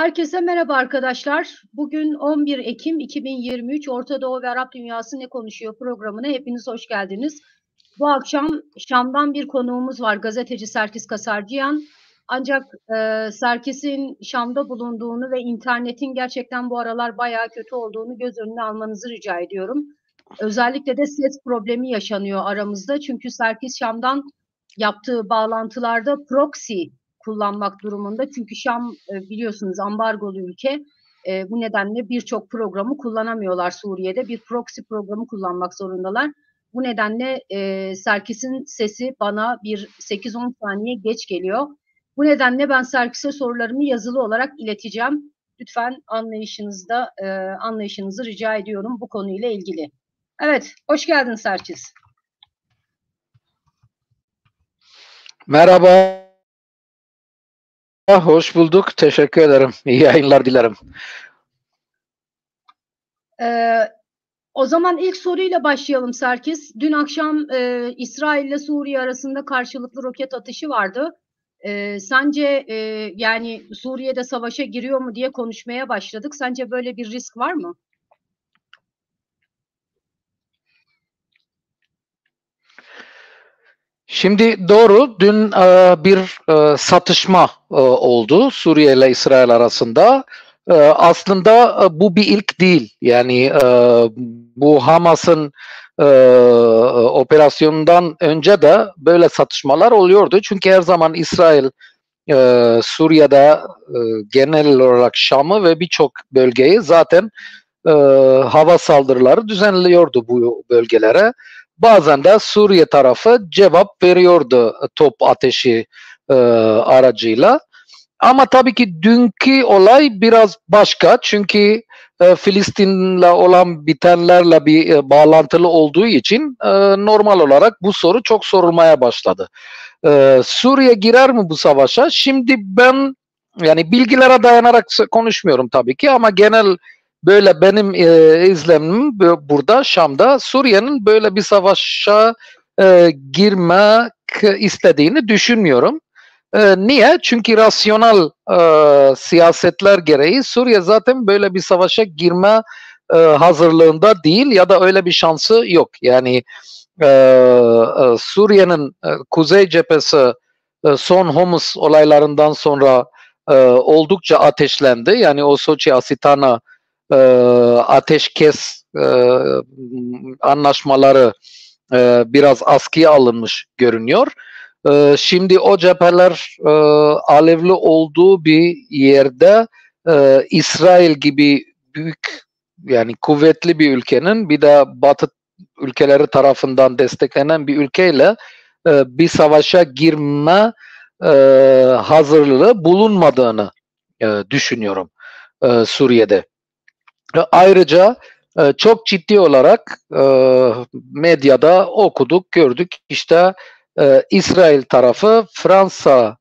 Herkese merhaba arkadaşlar. Bugün 11 Ekim 2023 Orta Doğu ve Arap Dünyası Ne Konuşuyor programına hepiniz hoş geldiniz. Bu akşam Şam'dan bir konuğumuz var, gazeteci Serkis Kasarcıyan. Ancak Serkis'in Şam'da bulunduğunu ve internetin gerçekten bu aralar bayağı kötü olduğunu göz önüne almanızı rica ediyorum. Özellikle de ses problemi yaşanıyor aramızda. Çünkü Serkis Şam'dan yaptığı bağlantılarda proxy kullanmak durumunda. Çünkü Şam biliyorsunuz ambargolu ülke. Bu nedenle birçok programı kullanamıyorlar Suriye'de. Bir proxy programı kullanmak zorundalar. Bu nedenle Serkis'in sesi bana bir 8-10 saniye geç geliyor. Bu nedenle ben Serkis'e sorularımı yazılı olarak ileteceğim. Lütfen anlayışınızı rica ediyorum bu konuyla ilgili. Evet, hoş geldin Serkis. Merhaba, hoş bulduk. Teşekkür ederim. İyi yayınlar dilerim. O zaman ilk soruyla başlayalım Serkis. Dün akşam İsrail ile Suriye arasında karşılıklı roket atışı vardı. Sence yani Suriye'de savaşa giriyor mu diye konuşmaya başladık. Sence böyle bir risk var mı? Şimdi doğru, dün bir satışma oldu Suriye ile İsrail arasında. Aslında bu bir ilk değil. Yani bu Hamas'ın operasyonundan önce de böyle satışmalar oluyordu. Çünkü her zaman İsrail Suriye'de genel olarak Şam'ı ve birçok bölgeyi zaten hava saldırıları düzenliyordu bu bölgelere. Bazen de Suriye tarafı cevap veriyordu top ateşi aracıyla. Ama tabii ki dünkü olay biraz başka. Çünkü Filistin'le olan bitenlerle bir bağlantılı olduğu için normal olarak bu soru çok sorulmaya başladı. Suriye girer mi bu savaşa? Şimdi ben yani bilgilere dayanarak konuşmuyorum tabii ki ama genel böyle benim izlemim burada Şam'da Suriye'nin böyle bir savaşa girmek istediğini düşünmüyorum. Niye? Çünkü rasyonel siyasetler gereği Suriye zaten böyle bir savaşa girme hazırlığında değil ya da öyle bir şansı yok. Yani Suriye'nin kuzey cephesi son Homs olaylarından sonra oldukça ateşlendi. Yani o Soçi Asitana ateşkes anlaşmaları biraz askıya alınmış görünüyor. Şimdi o cepheler alevli olduğu bir yerde İsrail gibi büyük yani kuvvetli bir ülkenin bir de Batı ülkeleri tarafından desteklenen bir ülkeyle bir savaşa girme hazırlığı bulunmadığını düşünüyorum Suriye'de. Ayrıca çok ciddi olarak medyada okuduk, gördük. İşte İsrail tarafı Fransa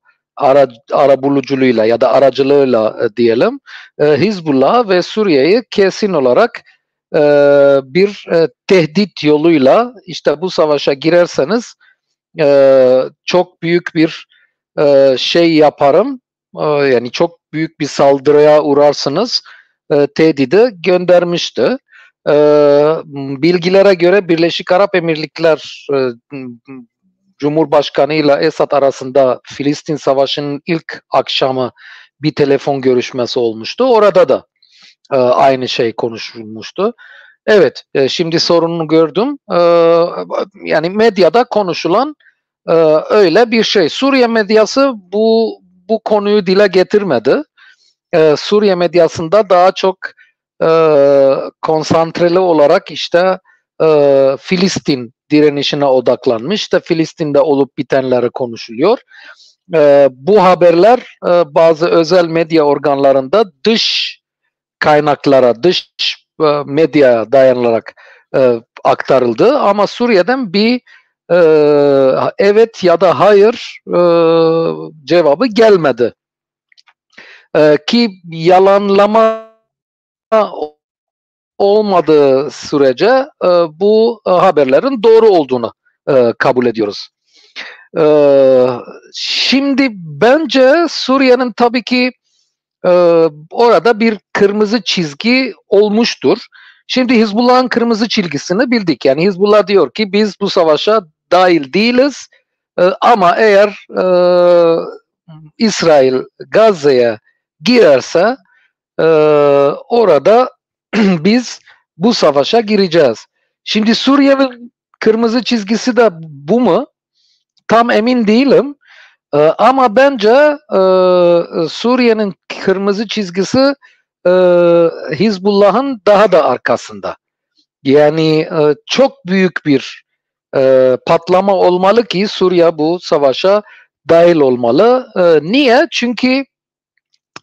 arabuluculuğuyla ya da aracılığıyla diyelim Hizbullah ve Suriye'yi kesin olarak bir tehdit yoluyla işte bu savaşa girerseniz çok büyük bir şey yaparım, yani çok büyük bir saldırıya uğrarsınız tehdidi göndermişti. Bilgilere göre Birleşik Arap Emirlikler Cumhurbaşkanı ile Esad arasında Filistin Savaşı'nın ilk akşamı bir telefon görüşmesi olmuştu. Orada da aynı şey konuşulmuştu. Evet, şimdi sorununu gördüm. Yani medyada konuşulan öyle bir şey. Suriye medyası bu konuyu dile getirmedi. Suriye medyasında daha çok konsantreli olarak işte Filistin direnişine odaklanmış. İşte Filistin'de olup bitenleri konuşuluyor. Bu haberler bazı özel medya organlarında dış kaynaklara, dış medyaya dayanılarak aktarıldı. Ama Suriye'den bir evet ya da hayır cevabı gelmedi. Ki yalanlama olmadığı sürece bu haberlerin doğru olduğunu kabul ediyoruz. Şimdi bence Suriye'nin tabii ki orada bir kırmızı çizgi olmuştur. Şimdi Hizbullah'ın kırmızı çizgisini bildik. Yani Hizbullah diyor ki biz bu savaşa dahil değiliz. Ama eğer İsrail Gazze'ye girerse orada biz bu savaşa gireceğiz. Şimdi Suriye'nin kırmızı çizgisi de bu mu? Tam emin değilim. Ama bence Suriye'nin kırmızı çizgisi Hizbullah'ın daha da arkasında. Yani çok büyük bir patlama olmalı ki Suriye bu savaşa dahil olmalı. Niye? Çünkü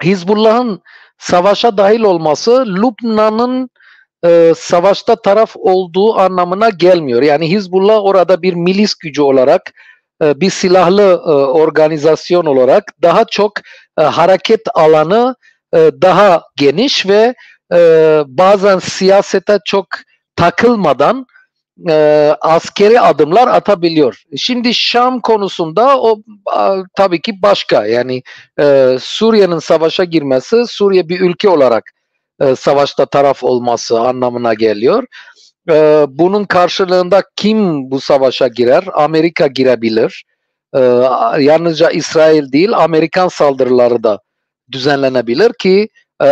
Hizbullah'ın savaşa dahil olması Lübnan'ın savaşta taraf olduğu anlamına gelmiyor. Yani Hizbullah orada bir milis gücü olarak, bir silahlı organizasyon olarak daha çok hareket alanı daha geniş ve bazen siyasete çok takılmadan askeri adımlar atabiliyor. Şimdi Şam konusunda o tabii ki başka. Yani Suriye'nin savaşa girmesi, Suriye bir ülke olarak savaşta taraf olması anlamına geliyor. Bunun karşılığında kim bu savaşa girer? Amerika girebilir. Yalnızca İsrail değil, Amerikan saldırıları da düzenlenebilir ki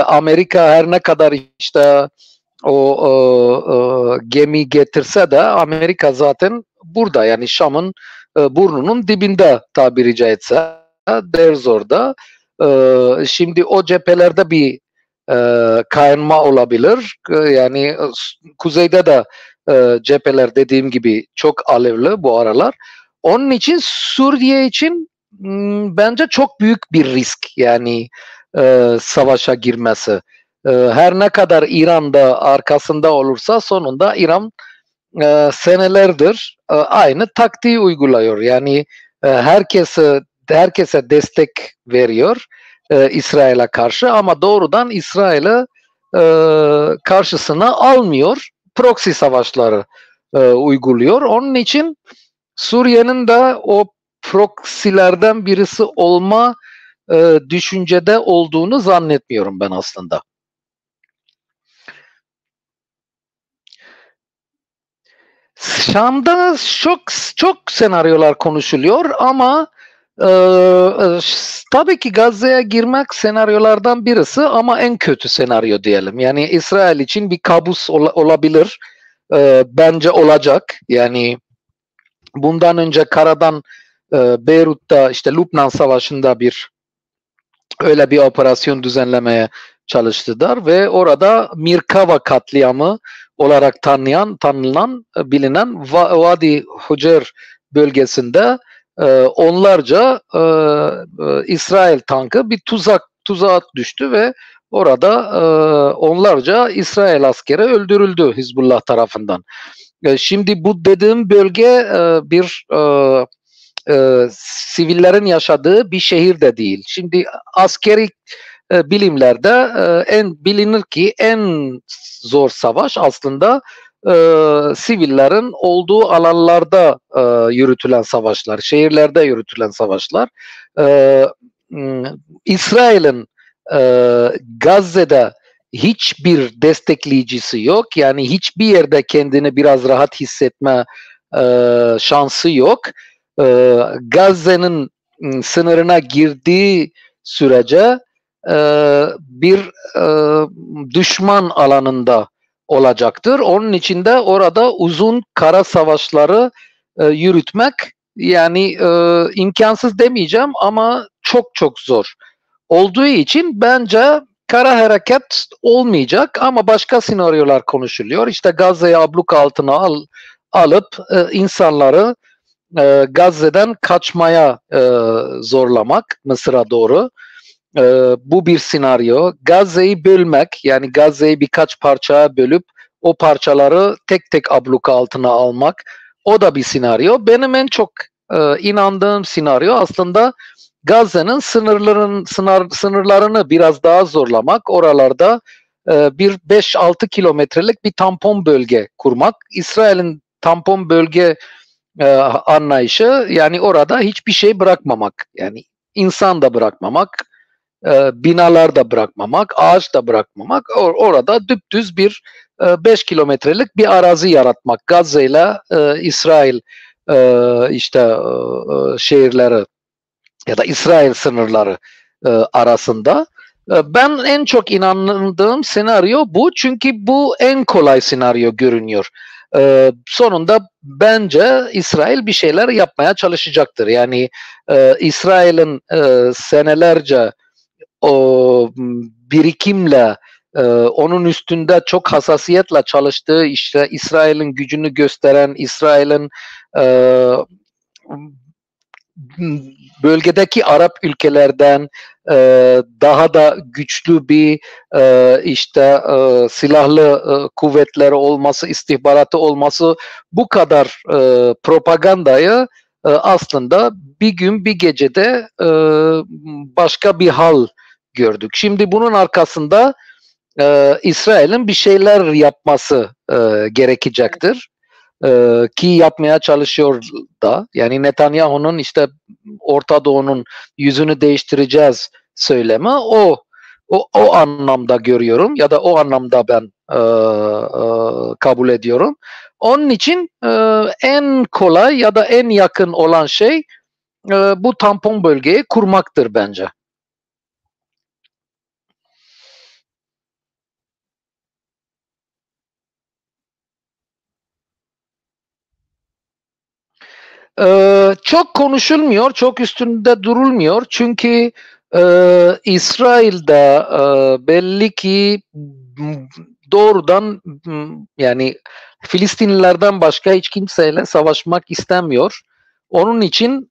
Amerika her ne kadar işte o gemi getirse de Amerika zaten burada, yani Şam'ın burnunun dibinde tabiri caizse deriz orada. Şimdi o cephelerde bir kayınma olabilir. Yani kuzeyde de cepheler dediğim gibi çok alevli bu aralar. Onun için Suriye için bence çok büyük bir risk, yani savaşa girmesi. Her ne kadar İran'da arkasında olursa sonunda İran senelerdir aynı taktiği uyguluyor. Yani herkese destek veriyor İsrail'e karşı, ama doğrudan İsrail'i karşısına almıyor. Proxy savaşları uyguluyor. Onun için Suriye'nin de o proxy'lerden birisi olma düşüncede olduğunu zannetmiyorum ben aslında. Şam'da çok senaryolar konuşuluyor ama tabii ki Gazze'ye girmek senaryolardan birisi, ama en kötü senaryo diyelim. Yani İsrail için bir kabus olabilir. Bence olacak. Yani bundan önce karadan Beyrut'ta, işte Lübnan Savaşı'nda öyle bir operasyon düzenlemeye çalıştılar ve orada Mirkava katliamı olarak tanınan, bilinen Vadi Hucer bölgesinde onlarca İsrail tankı bir tuzağa düştü ve orada onlarca İsrail askeri öldürüldü Hizbullah tarafından. Şimdi bu dediğim bölge bir sivillerin yaşadığı bir şehir de değil. Şimdi askeri bilimlerde bilinir ki en zor savaş aslında sivillerin olduğu alanlarda yürütülen savaşlar, şehirlerde yürütülen savaşlar. İsrail'in Gazze'de hiçbir destekleyicisi yok. Yani hiçbir yerde kendini biraz rahat hissetme şansı yok. Gazze'nin sınırına girdiği sürece bir düşman alanında olacaktır. Onun için de orada uzun kara savaşları yürütmek, yani imkansız demeyeceğim ama çok çok zor olduğu için bence kara hareket olmayacak, ama başka senaryolar konuşuluyor. İşte Gazze'yi abluk altına alıp insanları Gazze'den kaçmaya zorlamak Mısır'a doğru. Bu bir senaryo. Gazze'yi bölmek, yani Gazze'yi birkaç parçaya bölüp o parçaları tek tek abluk altına almak, o da bir senaryo. Benim en çok inandığım senaryo aslında Gazze'nin sınırlarını biraz daha zorlamak, oralarda bir 5-6 kilometrelik bir tampon bölge kurmak. İsrail'in tampon bölge anlayışı, yani orada hiçbir şey bırakmamak, yani insan da bırakmamak, binalar da bırakmamak, ağaç da bırakmamak, orada düpdüz bir 5 kilometrelik bir arazi yaratmak. Gazze ile İsrail şehirleri ya da İsrail sınırları arasında. Ben en çok inandığım senaryo bu, çünkü bu en kolay senaryo görünüyor. Sonunda bence İsrail bir şeyler yapmaya çalışacaktır. Yani İsrail'in senelerce o birikimle onun üstünde çok hassasiyetle çalıştığı, işte İsrail'in gücünü gösteren, İsrail'in bölgedeki Arap ülkelerden daha da güçlü bir silahlı kuvvetleri olması, istihbaratı olması, bu kadar propagandayı aslında bir gün bir gecede başka bir hal gördük. Şimdi bunun arkasında İsrail'in bir şeyler yapması gerekecektir. Ki yapmaya çalışıyor da. Yani Netanyahu'nun işte Orta Doğu'nun yüzünü değiştireceğiz söylemi o anlamda görüyorum ya da o anlamda ben kabul ediyorum. Onun için en kolay ya da en yakın olan şey bu tampon bölgeyi kurmaktır bence. Çok konuşulmuyor, çok üstünde durulmuyor. Çünkü İsrail'de belli ki doğrudan yani Filistinlilerden başka hiç kimseyle savaşmak istemiyor. Onun için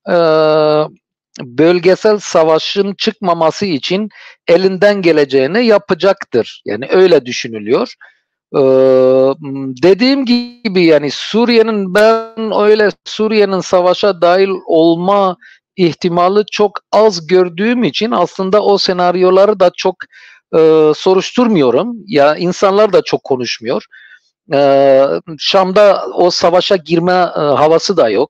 bölgesel savaşın çıkmaması için elinden geleceğini yapacaktır. Yani öyle düşünülüyor. Dediğim gibi yani Suriye'nin savaşa dahil olma ihtimali çok az gördüğüm için aslında o senaryoları da çok soruşturmuyorum. Ya insanlar da çok konuşmuyor. Şam'da o savaşa girme havası da yok.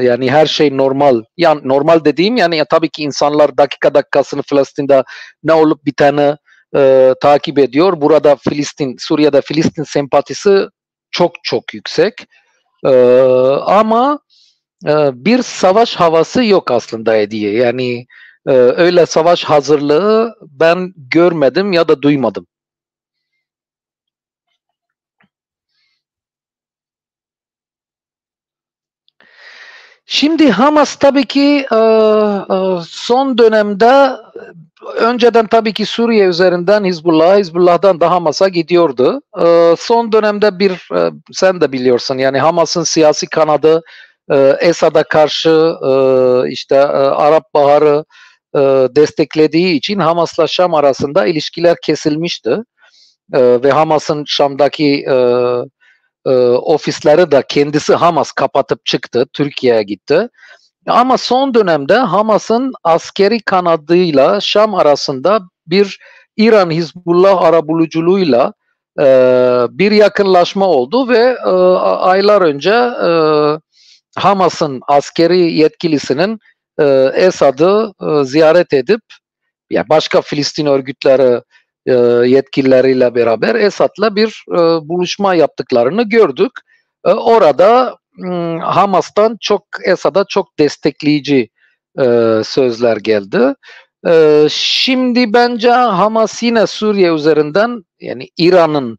Yani her şey normal. Yani normal dediğim yani tabii ki insanlar dakikasını Filistin'de ne olup biteni takip ediyor. Burada Suriye'de Filistin sempatisi çok çok yüksek. Ama bir savaş havası yok aslında Hediye. Yani öyle savaş hazırlığı ben görmedim ya da duymadım. Şimdi Hamas tabii ki son dönemde önceden tabii ki Suriye üzerinden Hizbullah'dan da Hamas'a gidiyordu. Son dönemde sen de biliyorsun yani Hamas'ın siyasi kanadı Esad'a karşı Arap Baharı desteklediği için Hamas'la Şam arasında ilişkiler kesilmişti. Ve Hamas'ın Şam'daki ofisleri de kendisi Hamas kapatıp çıktı, Türkiye'ye gitti. Ama son dönemde Hamas'ın askeri kanadıyla Şam arasında bir İran-Hizbullah arabuluculuğuyla bir yakınlaşma oldu ve aylar önce Hamas'ın askeri yetkilisinin Esad'ı ziyaret edip başka Filistin örgütleri yetkilileriyle beraber Esad'la bir buluşma yaptıklarını gördük. Orada Hamas'tan Esad'a çok destekleyici sözler geldi. Şimdi bence Hamas yine Suriye üzerinden yani İran'ın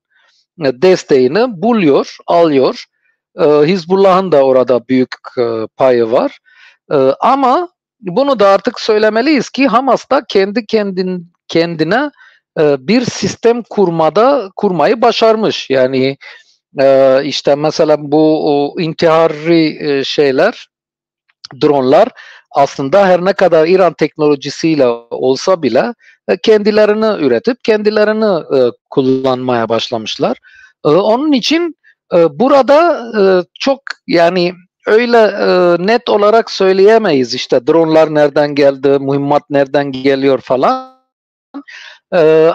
desteğini alıyor. Hizbullah'ın da orada büyük payı var. Ama bunu da artık söylemeliyiz ki Hamas da kendine bir sistem kurmayı başarmış. Yani işte mesela bu intihari dronlar aslında her ne kadar İran teknolojisiyle olsa bile kendilerini üretip kendilerini kullanmaya başlamışlar. Onun için burada çok yani öyle net olarak söyleyemeyiz işte dronlar nereden geldi, mühimmat nereden geliyor falan.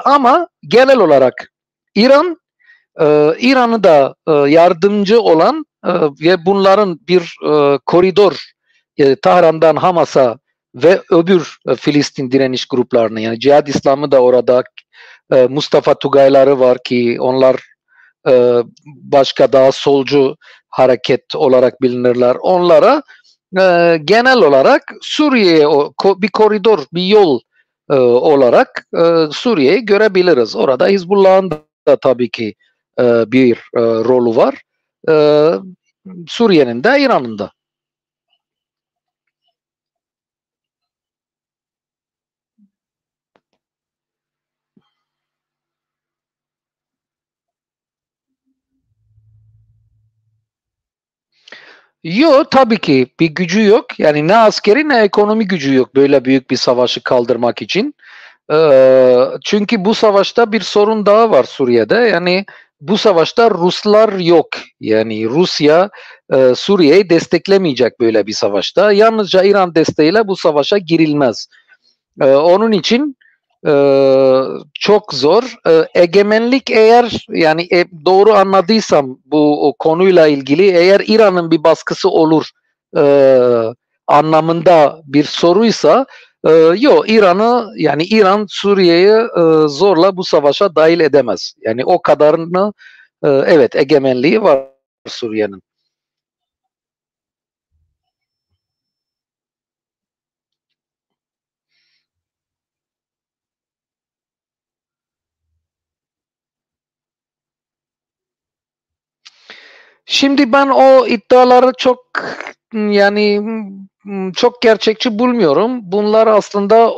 Ama genel olarak İran'ı da yardımcı olan ve bunların bir koridor Tahran'dan Hamas'a ve öbür Filistin direniş gruplarını, yani Cihad İslam'ı da orada, Mustafa Tugayları var ki onlar başka daha solcu hareket olarak bilinirler. Onlara genel olarak Suriye'ye bir koridor, bir yol olarak Suriye'yi görebiliriz. Orada Hizbullah'ın da tabii ki bir rolü var. Suriye'nin de, İran'ın da. Yok, tabii ki bir gücü yok. Yani ne askeri ne ekonomi gücü yok böyle büyük bir savaşı kaldırmak için. Çünkü bu savaşta bir sorun daha var Suriye'de. Yani bu savaşta Ruslar yok. Yani Rusya Suriye'yi desteklemeyecek böyle bir savaşta. Yalnızca İran desteğiyle bu savaşa girilmez. Onun için çok zor. Egemenlik, eğer yani doğru anladıysam bu konuyla ilgili, eğer İran'ın bir baskısı olur e, anlamında bir soruysa, yok, yani İran Suriye'yi zorla bu savaşa dahil edemez. Yani o kadarını evet, egemenliği var Suriye'nin. Şimdi ben o iddiaları çok, yani çok gerçekçi bulmuyorum. Bunlar aslında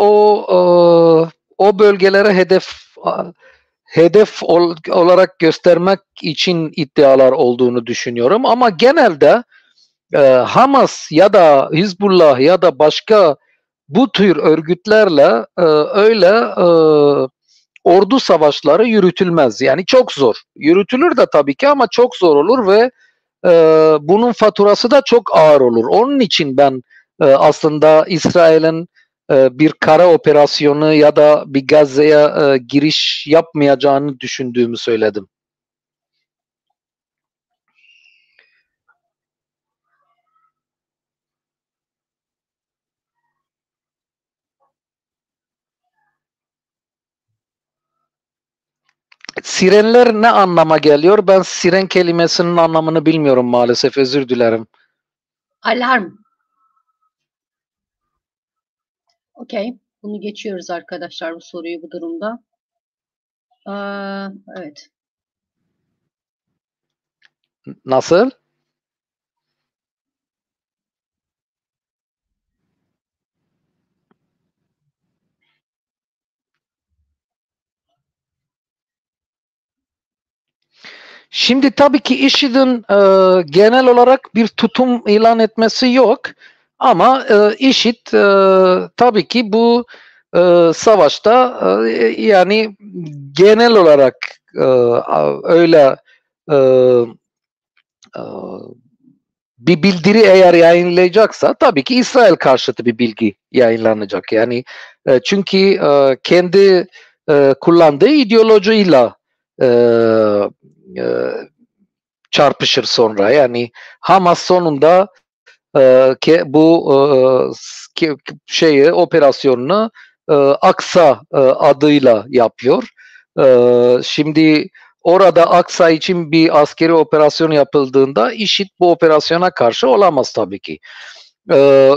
o bölgelere hedef olarak göstermek için iddialar olduğunu düşünüyorum. Ama genelde Hamas ya da Hizbullah ya da başka bu tür örgütlerle öyle ordu savaşları yürütülmez. Yani çok zor. Yürütülür de tabii ki ama çok zor olur ve bunun faturası da çok ağır olur. Onun için ben aslında İsrail'in bir kara operasyonu ya da bir Gazze'ye giriş yapmayacağını düşündüğümü söyledim. Sirenler ne anlama geliyor? Ben siren kelimesinin anlamını bilmiyorum maalesef. Özür dilerim. Alarm. Okey. Bunu geçiyoruz arkadaşlar, bu soruyu bu durumda. Evet. Nasıl? Şimdi tabii ki IŞİD'in genel olarak bir tutum ilan etmesi yok. Ama IŞİD tabii ki bu savaşta yani genel olarak öyle e, e, bir bildiri eğer yayınlayacaksa tabii ki İsrail karşıtı bir bilgi yayınlanacak. Yani çünkü kendi kullandığı ideolojiyle e, e, çarpışır sonra. Yani Hamas sonunda bu operasyonunu Aksa adıyla yapıyor. Şimdi orada Aksa için bir askeri operasyon yapıldığında IŞİD bu operasyona karşı olamaz tabii ki.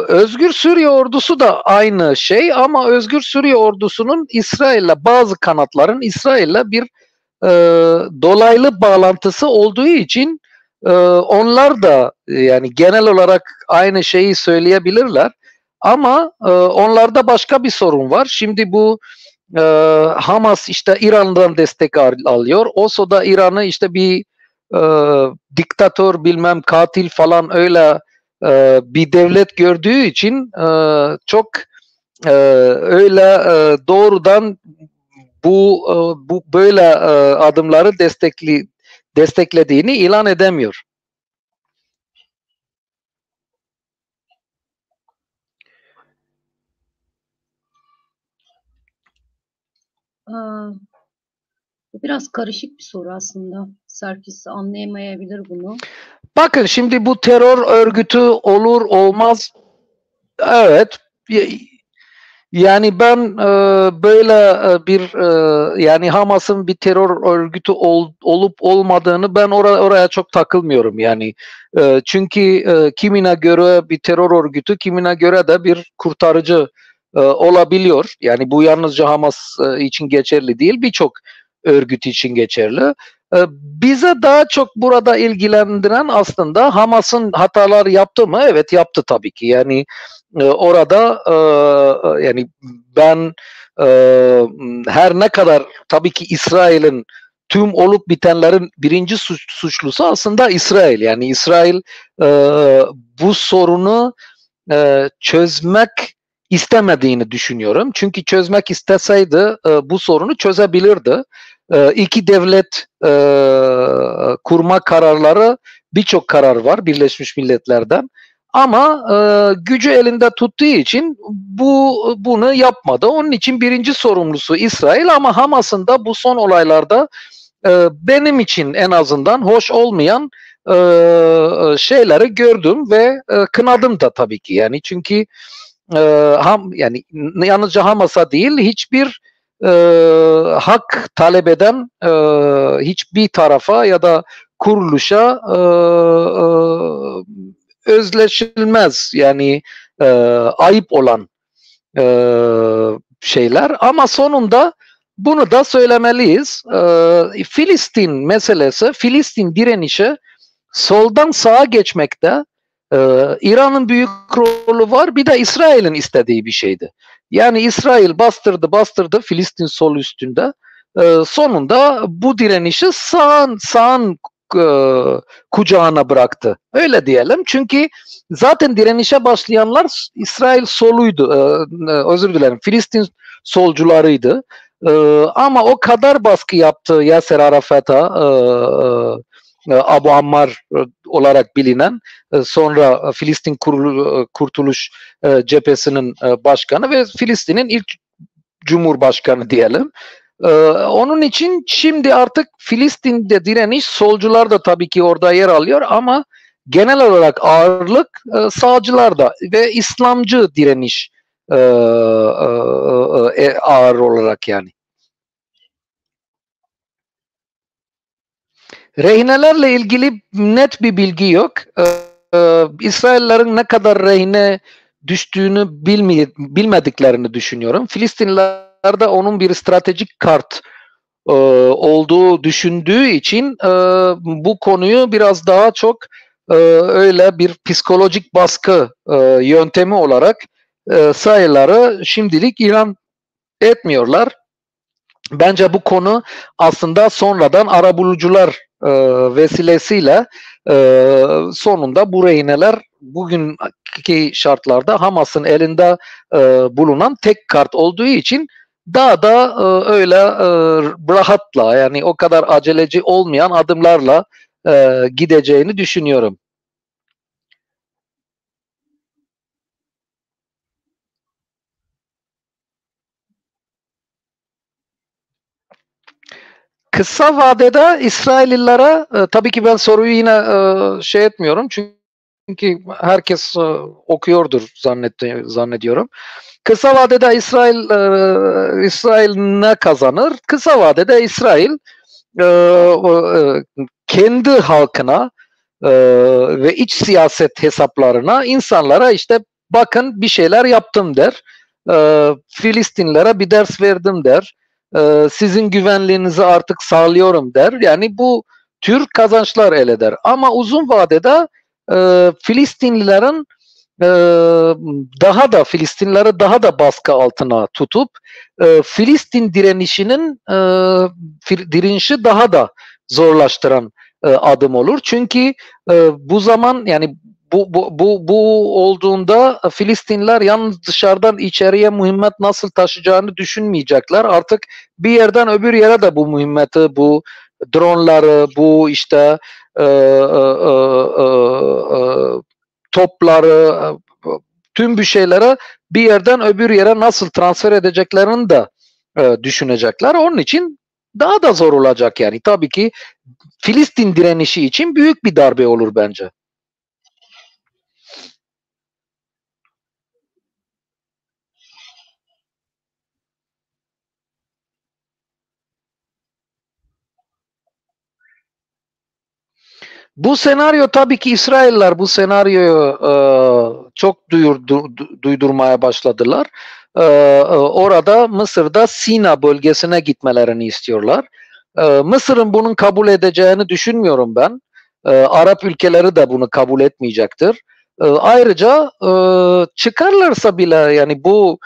Özgür Suriye ordusu da aynı şey, ama Özgür Suriye ordusunun bazı kanatların İsrail'le bir dolaylı bağlantısı olduğu için onlar da yani genel olarak aynı şeyi söyleyebilirler. Ama onlarda başka bir sorun var. Şimdi bu Hamas işte İran'dan destek alıyor. OSO da İran'ı işte bir e, diktatör, bilmem katil falan, öyle bir devlet gördüğü için çok öyle doğrudan bu böyle adımları desteklediğini ilan edemiyor. Biraz karışık bir soru aslında. Serkis anlayamayabilir bunu. Bakın, şimdi bu terör örgütü olur olmaz. Evet. Yani ben böyle bir yani Hamas'ın bir terör örgütü olup olmadığını ben oraya çok takılmıyorum yani. Çünkü kimine göre bir terör örgütü, kimine göre de bir kurtarıcı olabiliyor. Yani bu yalnızca Hamas için geçerli değil, birçok örgüt için geçerli. Bize daha çok burada ilgilendiren aslında Hamas'ın hatalar yaptı mı? Evet, yaptı tabii ki. Yani orada yani ben e, her ne kadar tabii ki İsrail'in tüm olup bitenlerin birinci suçlusu aslında İsrail. Yani İsrail e, bu sorunu çözmek istemediğini düşünüyorum. Çünkü çözmek isteseydi bu sorunu çözebilirdi. İki devlet kurma kararları, birçok karar var Birleşmiş Milletler'den. Ama gücü elinde tuttuğu için bunu yapmadı. Onun için birinci sorumlusu İsrail, ama Hamas'ın da bu son olaylarda benim için en azından hoş olmayan şeyleri gördüm ve kınadım da tabii ki. Yani çünkü yani yalnızca Hamas'a değil, hiçbir hak talep eden hiçbir tarafa ya da kuruluşa özleşilmez, yani ayıp olan e, şeyler, ama sonunda bunu da söylemeliyiz. Filistin meselesi, Filistin direnişi soldan sağa geçmekte İran'ın büyük rolü var, bir de İsrail'in istediği bir şeydi. Yani İsrail bastırdı Filistin sol üstünde. Sonunda bu direnişi sağın e, kucağına bıraktı. Öyle diyelim. Çünkü zaten direnişe başlayanlar İsrail soluydu. Özür dilerim. Filistin solcularıydı. Ama o kadar baskı yaptı Yasser Arafat'a, Abu Ammar olarak bilinen, sonra Filistin Kurtuluş Cephesi'nin başkanı ve Filistin'in ilk cumhurbaşkanı diyelim. Onun için şimdi artık Filistin'de direniş, solcular da tabii ki orada yer alıyor, ama genel olarak ağırlık sağcılarda ve İslamcı direniş ağır olarak yani. Rehinelerle ilgili net bir bilgi yok. İsraillerin ne kadar rehine düştüğünü bilmediklerini düşünüyorum. Filistinliler de onun bir stratejik kart olduğu düşündüğü için bu konuyu biraz daha çok öyle bir psikolojik baskı yöntemi olarak sayıları şimdilik ilan etmiyorlar. Bence bu konu aslında sonradan arabulucular vesilesiyle sonunda bu rehineler bugünkü şartlarda Hamas'ın elinde bulunan tek kart olduğu için daha da öyle rahatla, yani o kadar aceleci olmayan adımlarla gideceğini düşünüyorum. Kısa vadede İsraillilere tabii ki ben soruyu yine şey etmiyorum, çünkü herkes okuyordur zannediyorum. Kısa vadede İsrail ne kazanır? Kısa vadede İsrail e, kendi halkına ve iç siyaset hesaplarına, insanlara işte bakın bir şeyler yaptım der. Filistinlere bir ders verdim der. Sizin güvenliğinizi artık sağlıyorum der. Yani bu tür kazançlar elde eder. Ama uzun vadede Filistinlilerin Filistinleri daha da baskı altına tutup Filistin direnişinin direnişi daha da zorlaştıran adım olur. Çünkü bu zaman, yani bu olduğunda Filistinliler yalnız dışarıdan içeriye mühimmet nasıl taşıyacağını düşünmeyecekler. Artık bir yerden öbür yere de bu mühimmeti, bu dronları, bu işte e, e, e, e, topları, tüm bir şeylere bir yerden öbür yere nasıl transfer edeceklerini de düşünecekler. Onun için daha da zor olacak yani. Tabii ki Filistin direnişi için büyük bir darbe olur bence. Bu senaryo tabii ki İsrailler bu senaryoyu çok duydurmaya başladılar. Orada Mısır'da Sina bölgesine gitmelerini istiyorlar. Mısır'ın bunun kabul edeceğini düşünmüyorum ben. Arap ülkeleri de bunu kabul etmeyecektir. Ayrıca çıkarlarsa bile yani bu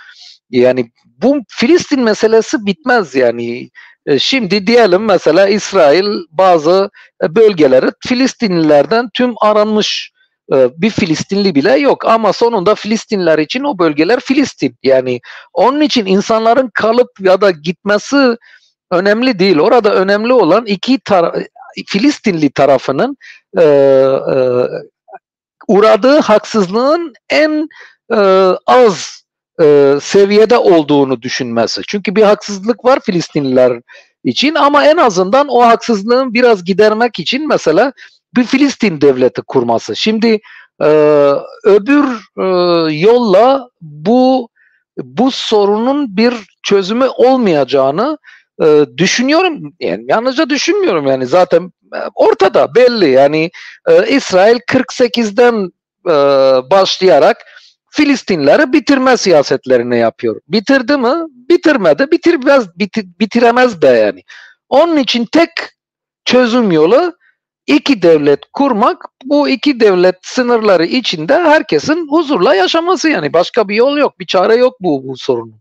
Filistin meselesi bitmez yani. Şimdi diyelim mesela İsrail bazı bölgeleri Filistinlilerden tüm aranmış, bir Filistinli bile yok ama sonunda Filistinliler için o bölgeler Filistin. Yani onun için insanların kalıp ya da gitmesi önemli değil. Orada önemli olan Filistinli tarafının e, e, uğradığı haksızlığın en e, az seviyede olduğunu düşünmesi. Çünkü bir haksızlık var Filistinliler için ama en azından o haksızlığın biraz gidermek için mesela bir Filistin devleti kurması. Şimdi e, öbür yolla bu sorunun bir çözümü olmayacağını düşünüyorum. Yani yalnızca düşünmüyorum yani zaten ortada belli yani İsrail 48'den başlayarak Filistinleri bitirme siyasetlerini yapıyor. Bitirdi mi? Bitirmedi. Bitiremez de yani. Onun için tek çözüm yolu iki devlet kurmak. Bu iki devlet sınırları içinde herkesin huzurla yaşaması yani. Başka bir yol yok. Bir çare yok bu sorunun.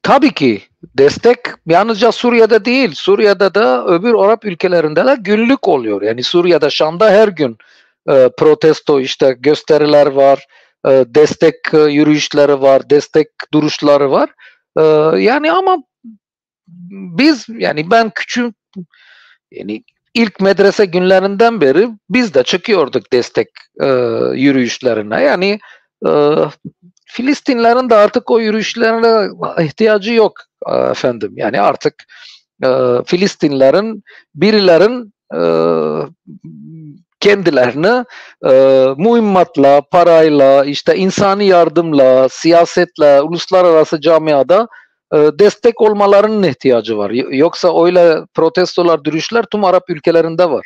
Tabii ki destek yalnızca Suriye'de değil, Suriye'de de öbür Arap ülkelerinde de günlük oluyor. Yani Suriye'de, Şam'da her gün protesto işte gösteriler var, destek yürüyüşleri var, destek duruşları var. E, Yani ama ben küçük yani ilk medrese günlerinden beri biz de çıkıyorduk destek yürüyüşlerine. Yani e, Filistinlerin de artık o yürüyüşlerine ihtiyacı yok efendim. Yani artık Filistinlerin birilerin kendilerini mühimmatla, parayla, işte insani yardımla, siyasetle, uluslararası camiada destek olmalarının ihtiyacı var. Yoksa öyle protestolar, yürüyüşler tüm Arap ülkelerinde var.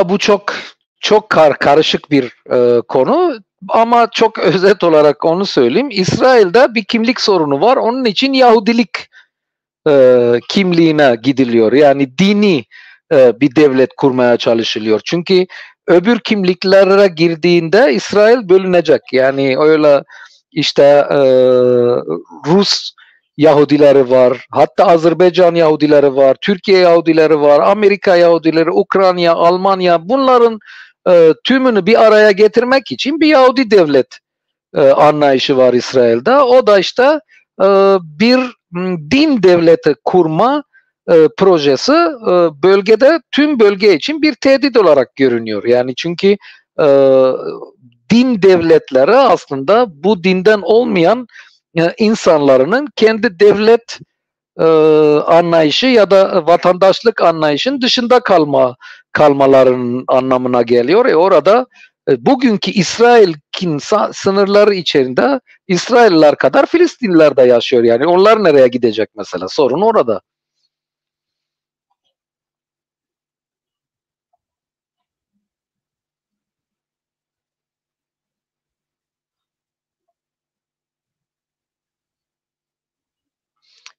Bu çok karışık bir konu ama çok özet olarak onu söyleyeyim. İsrail'de bir kimlik sorunu var. Onun için Yahudilik kimliğine gidiliyor. Yani dini bir devlet kurmaya çalışılıyor. Çünkü öbür kimliklere girdiğinde İsrail bölünecek. Yani öyle işte Rus Yahudileri var, hatta Azerbaycan Yahudileri var, Türkiye Yahudileri var, Amerika Yahudileri, Ukrayna, Almanya bunların tümünü bir araya getirmek için bir Yahudi devlet anlayışı var İsrail'de. O da işte bir din devleti kurma projesi bölgede tüm bölge için bir tehdit olarak görünüyor. Yani çünkü e, din devletleri aslında bu dinden olmayan insanların kendi devlet anlayışı ya da vatandaşlık anlayışın dışında kalmalarının anlamına geliyor. Orada bugünkü İsrail'in sınırları içerisinde İsrailliler kadar Filistinliler de yaşıyor. Yani onlar nereye gidecek mesela? Sorun orada.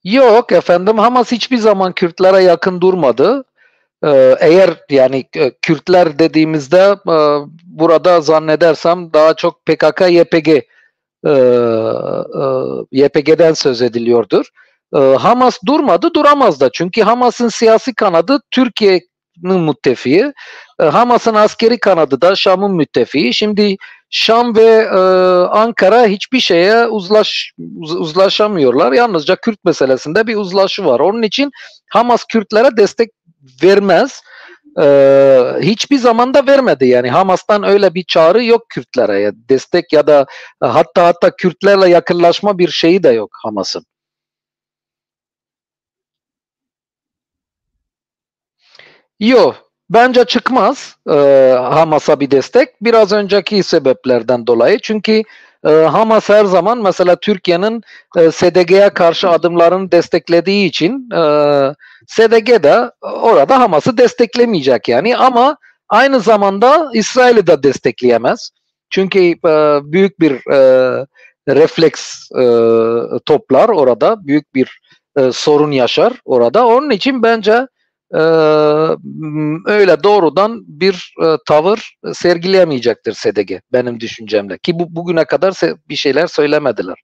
Yok efendim, Hamas hiçbir zaman Kürtlere yakın durmadı. Eğer yani Kürtler dediğimizde burada zannedersem daha çok PKK, YPG YPG'den söz ediliyordur. Hamas durmadı, duramaz da. Çünkü Hamas'ın siyasi kanadı Türkiye'nin müttefiği. Hamas'ın askeri kanadı da Şam'ın müttefiği. Şimdi Şam ve Ankara hiçbir şeye uzlaşamıyorlar. Yalnızca Kürt meselesinde bir uzlaşı var. Onun için Hamas Kürtlere destek vermez. Hiçbir zaman da vermedi. Yani Hamas'tan öyle bir çağrı yok Kürtlere. Destek ya da hatta Kürtlerle yakınlaşma bir şeyi de yok Hamas'ın. Yok. Bence çıkmaz Hamas'a bir destek. Biraz önceki sebeplerden dolayı. Çünkü Hamas her zaman mesela Türkiye'nin SDG'ye karşı adımlarını desteklediği için SDG de orada Hamas'ı desteklemeyecek yani. Ama aynı zamanda İsrail'i de destekleyemez. Çünkü büyük bir refleks toplar orada. Büyük bir sorun yaşar orada. Onun için bence öyle doğrudan bir tavır sergileyemeyecektir SDG benim düşüncemle. Ki bugüne kadar bir şeyler söylemediler.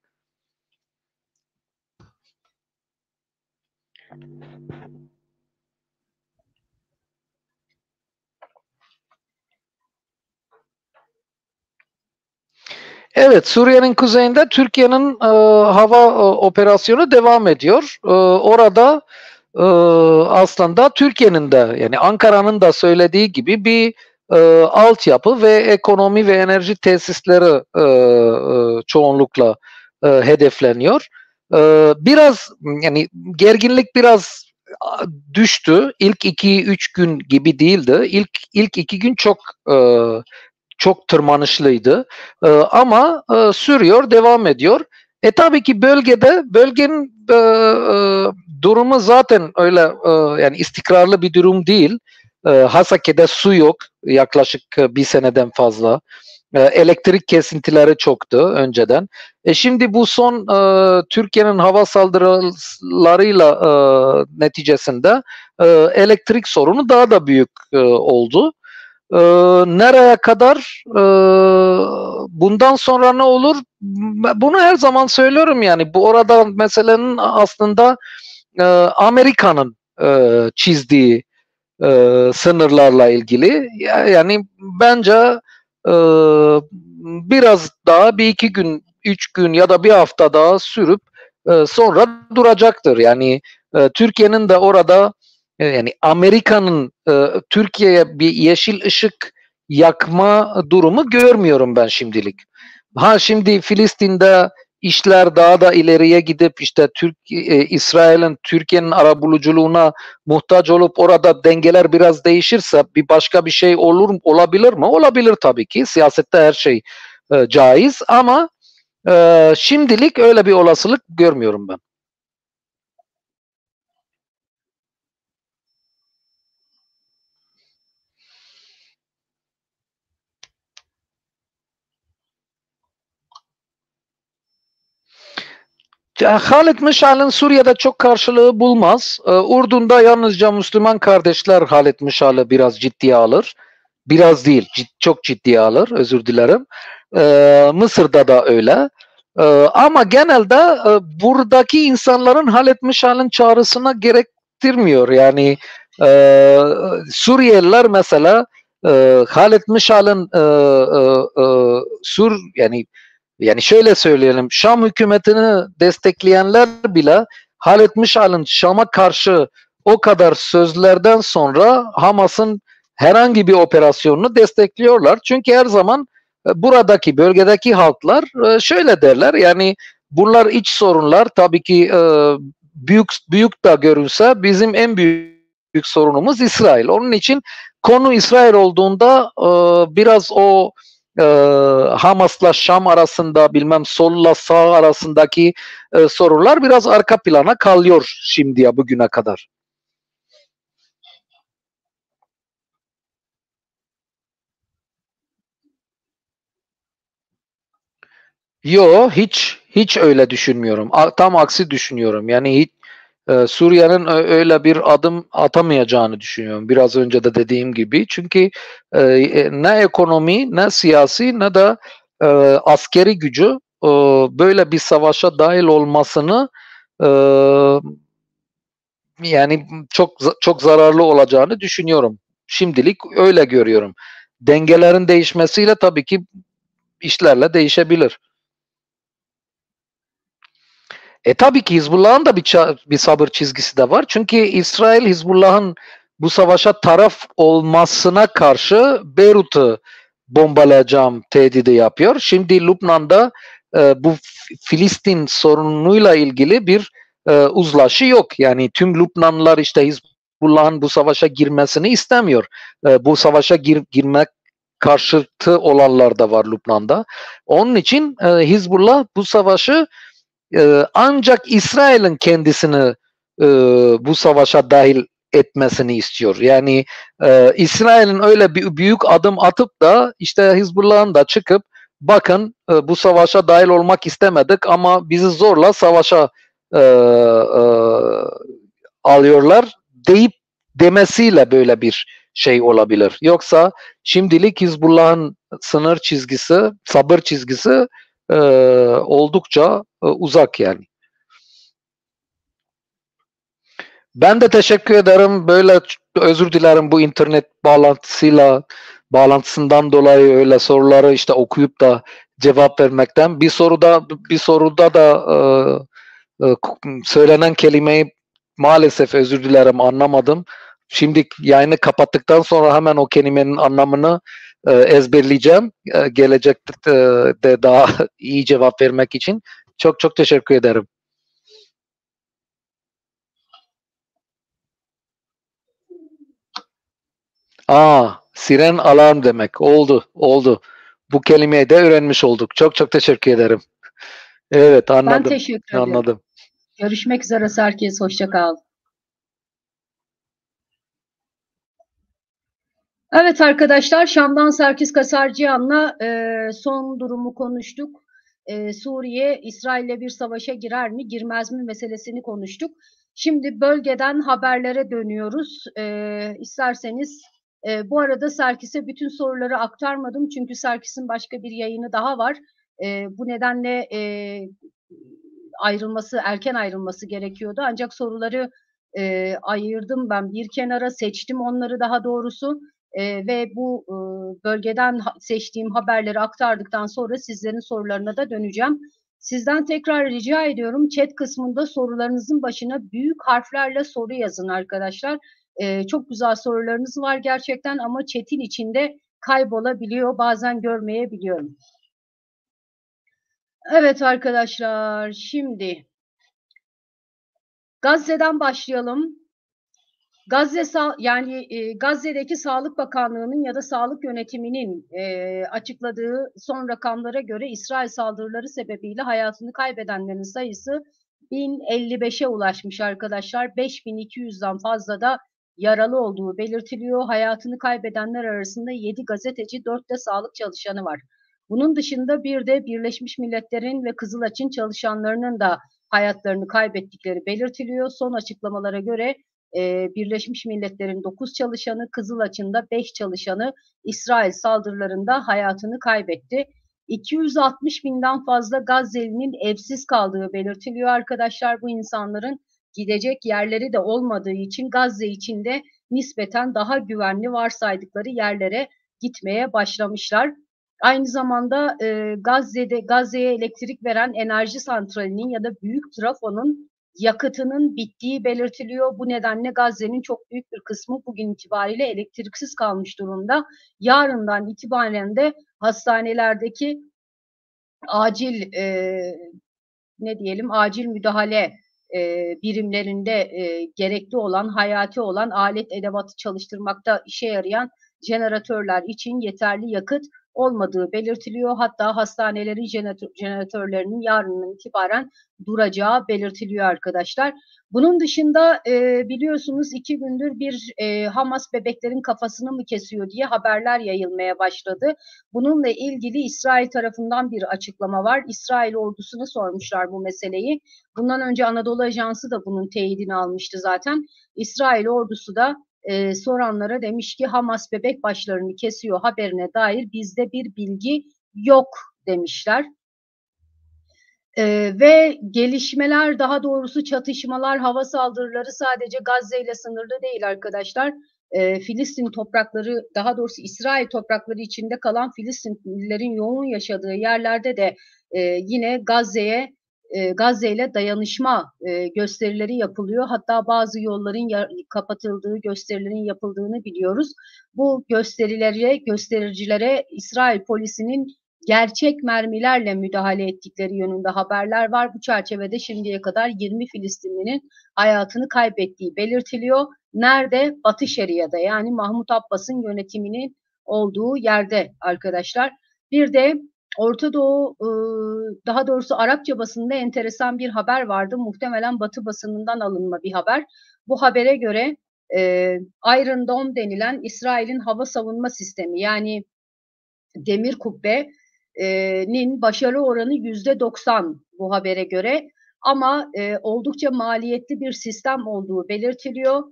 Evet, Suriye'nin kuzeyinde Türkiye'nin hava operasyonu devam ediyor. Orada aslında Türkiye'nin de yani Ankara'nın da söylediği gibi bir altyapı ve ekonomi ve enerji tesisleri çoğunlukla hedefleniyor. Biraz yani gerginlik biraz düştü. İlk 2-3 gün gibi değildi. İlk 2 gün çok tırmanışlıydı. Ama sürüyor, devam ediyor. Tabii ki bölgenin durumu zaten öyle yani istikrarlı bir durum değil. Hasake'de su yok yaklaşık bir seneden fazla. Elektrik kesintileri çoktu önceden. Şimdi bu son Türkiye'nin hava saldırılarıyla neticesinde elektrik sorunu daha da büyük oldu. Nereye kadar bundan sonra ne olur? Bunu her zaman söylüyorum yani. Bu orada meselenin aslında Amerika'nın çizdiği sınırlarla ilgili. Yani bence biraz daha bir iki gün, 3 gün ya da bir hafta daha sürüp sonra duracaktır. Yani Türkiye'nin de orada yani Amerika'nın Türkiye'ye bir yeşil ışık yakma durumu görmüyorum ben şimdilik. Şimdi Filistin'de işler daha da ileriye gidip işte İsrail'in Türkiye'nin arabuluculuğuna muhtaç olup orada dengeler biraz değişirse bir başka bir şey olabilir mi? Olabilir tabii ki. Siyasette her şey caiz ama şimdilik öyle bir olasılık görmüyorum ben. Halit Mişal'ın Suriye'de çok karşılığı bulmaz. Ürdün'de yalnızca Müslüman kardeşler Halit Mişal'ı biraz ciddiye alır. Biraz değil, çok ciddiye alır, özür dilerim. Mısır'da da öyle. Ama genelde buradaki insanların Halit Mişal'ın çağrısına gerektirmiyor. Yani Suriyeliler mesela Halit Mişal'ın yani şöyle söyleyelim, Şam hükümetini destekleyenler bile Halit Mişal'ın Şam'a karşı o kadar sözlerden sonra Hamas'ın herhangi bir operasyonunu destekliyorlar. Çünkü her zaman buradaki bölgedeki halklar şöyle derler, yani bunlar iç sorunlar, tabii ki büyük da görünse bizim en büyük sorunumuz İsrail. Onun için konu İsrail olduğunda biraz o Hamas'la Şam arasında bilmem solla sağ arasındaki sorunlar biraz arka plana kalıyor şimdiye bugüne kadar. Hiç öyle düşünmüyorum. Tam aksi düşünüyorum. Yani hiç Suriye'nin öyle bir adım atamayacağını düşünüyorum. Biraz önce de dediğim gibi. Çünkü ne ekonomi, ne siyasi, ne de askeri gücü böyle bir savaşa dahil olmasını yani çok zararlı olacağını düşünüyorum. Şimdilik öyle görüyorum. Dengelerin değişmesiyle tabii ki işlerle değişebilir. Tabii ki Hizbullah'ın da bir sabır çizgisi de var. Çünkü İsrail Hizbullah'ın bu savaşa taraf olmasına karşı Beyrut'u bombalayacağım tehdidi yapıyor. Şimdi Lübnan'da bu Filistin sorunuyla ilgili bir uzlaşı yok. Yani tüm Lübnanlılar işte Hizbullah'ın bu savaşa girmesini istemiyor. Bu savaşa girmek karşıtı olanlar da var Lübnan'da. Onun için Hizbullah bu savaşı ancak İsrail'in kendisini bu savaşa dahil etmesini istiyor. Yani İsrail'in öyle bir büyük adım atıp da işte Hizbullah'ın da çıkıp bakın bu savaşa dahil olmak istemedik ama bizi zorla savaşa alıyorlar deyip demesiyle böyle bir şey olabilir. Yoksa şimdilik Hizbullah'ın sınır çizgisi, sabır çizgisi oldukça uzak yani. Ben de teşekkür ederim. Böyle özür dilerim bu internet bağlantısından dolayı öyle soruları işte okuyup da cevap vermekten. Bir soruda da söylenen kelimeyi maalesef özür dilerim anlamadım. Şimdi yayını kapattıktan sonra hemen o kelimenin anlamını ezberleyeceğim. Gelecekte de daha iyi cevap vermek için. Çok çok teşekkür ederim. Siren alarm demek. Oldu. Bu kelimeyi de öğrenmiş olduk. Çok çok teşekkür ederim. Evet, anladım. Ben teşekkür ederim. Anladım. Görüşmek üzere Serkis. Hoşça kal. Evet arkadaşlar, Şam'dan Serkis Kasarcıyan'la son durumu konuştuk. Suriye, İsrail'le bir savaşa girer mi, girmez mi meselesini konuştuk. Şimdi bölgeden haberlere dönüyoruz. İsterseniz bu arada Serkis'e bütün soruları aktarmadım. Çünkü Serkis'in başka bir yayını daha var. Bu nedenle erken ayrılması gerekiyordu. Ancak soruları ayırdım ben bir kenara, seçtim onları daha doğrusu. Ve bu bölgeden seçtiğim haberleri aktardıktan sonra sizlerin sorularına da döneceğim. Sizden tekrar rica ediyorum, chat kısmında sorularınızın başına büyük harflerle soru yazın arkadaşlar. Çok güzel sorularınız var gerçekten ama chat'in içinde kaybolabiliyor, bazen görmeyebiliyorum. Evet arkadaşlar, şimdi Gazze'den başlayalım. Gazze'deki Sağlık Bakanlığı'nın ya da Sağlık Yönetimi'nin açıkladığı son rakamlara göre İsrail saldırıları sebebiyle hayatını kaybedenlerin sayısı 1055'e ulaşmış arkadaşlar. 5200'den fazla da yaralı olduğu belirtiliyor. Hayatını kaybedenler arasında 7 gazeteci, 4 de sağlık çalışanı var. Bunun dışında bir de Birleşmiş Milletler'in ve Kızılaç'ın çalışanlarının da hayatlarını kaybettikleri belirtiliyor. Son açıklamalara göre Birleşmiş Milletler'in 9 çalışanı, Kızılaç'ın da 5 çalışanı İsrail saldırılarında hayatını kaybetti. 260 binden fazla Gazze'linin evsiz kaldığı belirtiliyor arkadaşlar. Bu insanların gidecek yerleri de olmadığı için Gazze içinde nispeten daha güvenli varsaydıkları yerlere gitmeye başlamışlar. Aynı zamanda Gazze'ye elektrik veren enerji santralinin ya da büyük trafonun yakıtının bittiği belirtiliyor. Bu nedenle Gazze'nin çok büyük bir kısmı bugün itibariyle elektriksiz kalmış durumda. Yarından itibaren de hastanelerdeki acil acil müdahale birimlerinde gerekli olan, hayati olan alet edevatı çalıştırmakta işe yarayan jeneratörler için yeterli yakıt olmadığı belirtiliyor. Hatta hastanelerin jeneratörlerinin yarından itibaren duracağı belirtiliyor arkadaşlar. Bunun dışında biliyorsunuz 2 gündür bir Hamas bebeklerin kafasını mı kesiyor diye haberler yayılmaya başladı. Bununla ilgili İsrail tarafından bir açıklama var. İsrail ordusuna sormuşlar bu meseleyi. Bundan önce Anadolu Ajansı da bunun teyidini almıştı zaten. İsrail ordusu da soranlara demiş ki Hamas bebek başlarını kesiyor haberine dair bizde bir bilgi yok demişler. Ve gelişmeler, daha doğrusu çatışmalar, hava saldırıları sadece Gazze ile sınırlı değil arkadaşlar. Filistin toprakları, daha doğrusu İsrail toprakları içinde kalan Filistinlilerin yoğun yaşadığı yerlerde de yine Gazze ile dayanışma gösterileri yapılıyor. Hatta bazı yolların kapatıldığı, gösterilerin yapıldığını biliyoruz. Bu göstericilere İsrail polisinin gerçek mermilerle müdahale ettikleri yönünde haberler var. Bu çerçevede şimdiye kadar 20 Filistinlinin hayatını kaybettiği belirtiliyor. Nerede? Batı Şeria'da, yani Mahmut Abbas'ın yönetiminin olduğu yerde arkadaşlar. Bir de Orta Doğu, daha doğrusu Arapça basınında enteresan bir haber vardı. Muhtemelen Batı basınından alınma bir haber. Bu habere göre Iron Dome denilen İsrail'in hava savunma sistemi, yani demir kubbenin başarı oranı %90 bu habere göre, ama oldukça maliyetli bir sistem olduğu belirtiliyor.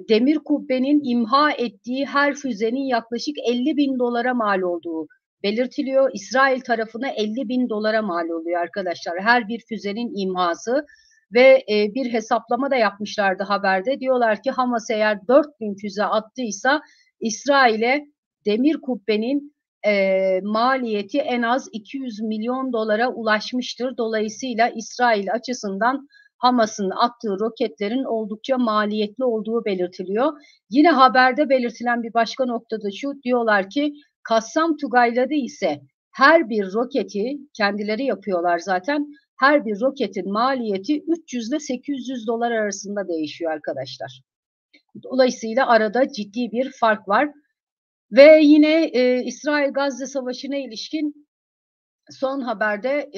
Demir kubbenin imha ettiği her füzenin yaklaşık 50 bin dolara mal olduğu belirtiliyor. İsrail tarafına 50 bin dolara mal oluyor arkadaşlar her bir füzenin imhası. Ve bir hesaplama da yapmışlardı haberde. Diyorlar ki Hamas eğer 4000 füze attıysa İsrail'e demir kubbenin maliyeti en az 200 milyon dolara ulaşmıştır. Dolayısıyla İsrail açısından Hamas'ın attığı roketlerin oldukça maliyetli olduğu belirtiliyor. Yine haberde belirtilen bir başka noktada şu, diyorlar ki Kassam Tugayları ise her bir roketi kendileri yapıyorlar zaten. Her bir roketin maliyeti 300 ile 800 dolar arasında değişiyor arkadaşlar. Dolayısıyla arada ciddi bir fark var. Ve yine İsrail-Gazze Savaşı'na ilişkin son haberde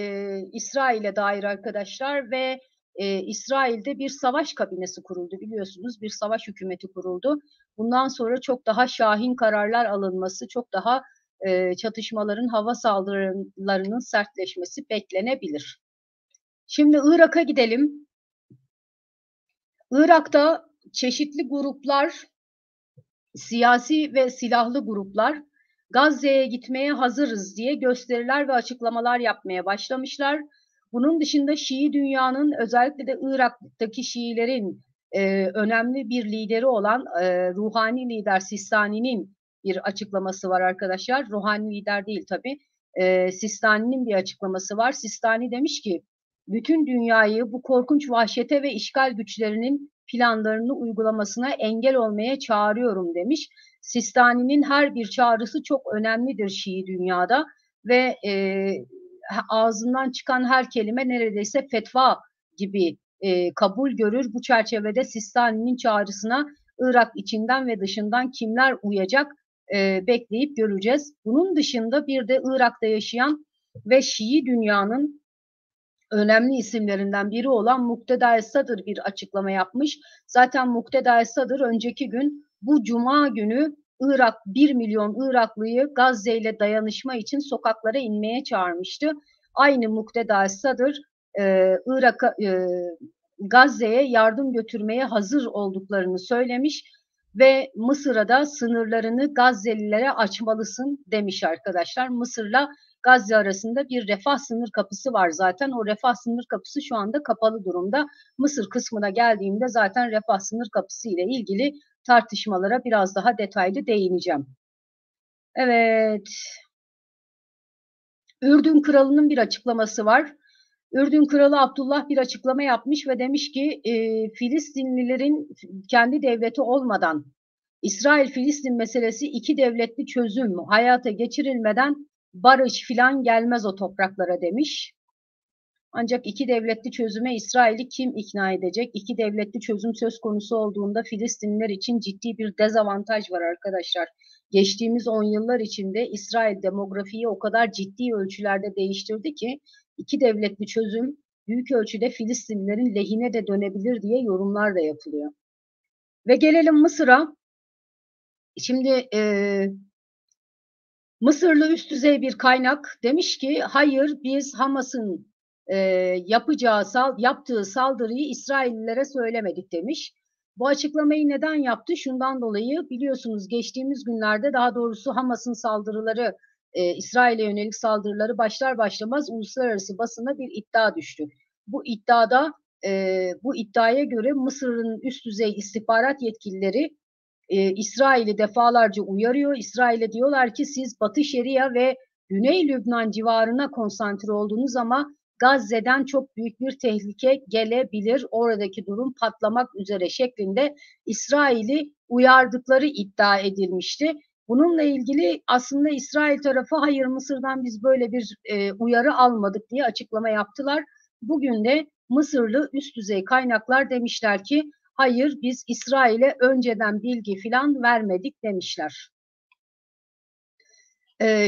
İsrail'e dair arkadaşlar ve İsrail'de bir savaş kabinesi kuruldu, biliyorsunuz, bir savaş hükümeti kuruldu. Bundan sonra çok daha şahin kararlar alınması, çok daha çatışmaların, hava saldırılarının sertleşmesi beklenebilir. Şimdi Irak'a gidelim. Irak'ta çeşitli gruplar, siyasi ve silahlı gruplar Gazze'ye gitmeye hazırız diye gösteriler ve açıklamalar yapmaya başlamışlar. Bunun dışında Şii dünyanın, özellikle de Irak'taki Şiilerin önemli bir lideri olan ruhani lider Sistani'nin bir açıklaması var arkadaşlar. Ruhani lider değil tabii. Sistani'nin bir açıklaması var. Sistani demiş ki bütün dünyayı bu korkunç vahşete ve işgal güçlerinin planlarını uygulamasına engel olmaya çağırıyorum demiş. Sistani'nin her bir çağrısı çok önemlidir Şii dünyada ve ağzından çıkan her kelime neredeyse fetva gibi kabul görür. Bu çerçevede Sistani'nin çağrısına Irak içinden ve dışından kimler uyacak bekleyip göreceğiz. Bunun dışında bir de Irak'ta yaşayan ve Şii dünyanın önemli isimlerinden biri olan Mukteda Sadr bir açıklama yapmış. Zaten Mukteda Sadr önceki gün, bu cuma günü 1 milyon Iraklıyı Gazze ile dayanışma için sokaklara inmeye çağırmıştı. Aynı Mukteda Sadr Gazze'ye yardım götürmeye hazır olduklarını söylemiş ve Mısır'a da sınırlarını Gazze'lilere açmalısın demiş arkadaşlar. Mısır'la Gazze arasında bir refah sınır kapısı var zaten. O refah sınır kapısı şu anda kapalı durumda. Mısır kısmına geldiğimde zaten refah sınır kapısı ile ilgili tartışmalara biraz daha detaylı değineceğim. Evet. Ürdün Kralı'nın bir açıklaması var. Ürdün Kralı Abdullah bir açıklama yapmış ve demiş ki Filistinlilerin kendi devleti olmadan İsrail-Filistin meselesi iki devletli çözüm hayata geçirilmeden barış filan gelmez o topraklara demiş. Ancak iki devletli çözüme İsrail'i kim ikna edecek? İki devletli çözüm söz konusu olduğunda Filistinliler için ciddi bir dezavantaj var arkadaşlar. Geçtiğimiz 10 yıllar içinde İsrail demografiyi o kadar ciddi ölçülerde değiştirdi ki iki devletli çözüm büyük ölçüde Filistinlilerin lehine de dönebilir diye yorumlar da yapılıyor. Ve gelelim Mısır'a. Şimdi Mısırlı üst düzey bir kaynak demiş ki hayır, biz Hamas'ın yaptığı saldırıyı İsraillilere söylemedik demiş. Bu açıklamayı neden yaptı? Şundan dolayı, biliyorsunuz geçtiğimiz günlerde, daha doğrusu Hamas'ın saldırıları, İsrail'e yönelik saldırıları başlar başlamaz uluslararası basına bir iddia düştü. Bu iddiaya göre Mısır'ın üst düzey istihbarat yetkilileri İsrail'i defalarca uyarıyor. İsrail'e diyorlar ki siz Batı Şeria ve Güney Lübnan civarına konsantre oldunuz ama Gazze'den çok büyük bir tehlike gelebilir. Oradaki durum patlamak üzere şeklinde İsrail'i uyardıkları iddia edilmişti. Bununla ilgili aslında İsrail tarafı hayır, Mısır'dan biz böyle bir uyarı almadık diye açıklama yaptılar. Bugün de Mısırlı üst düzey kaynaklar demişler ki hayır biz İsrail'e önceden bilgi filan vermedik demişler.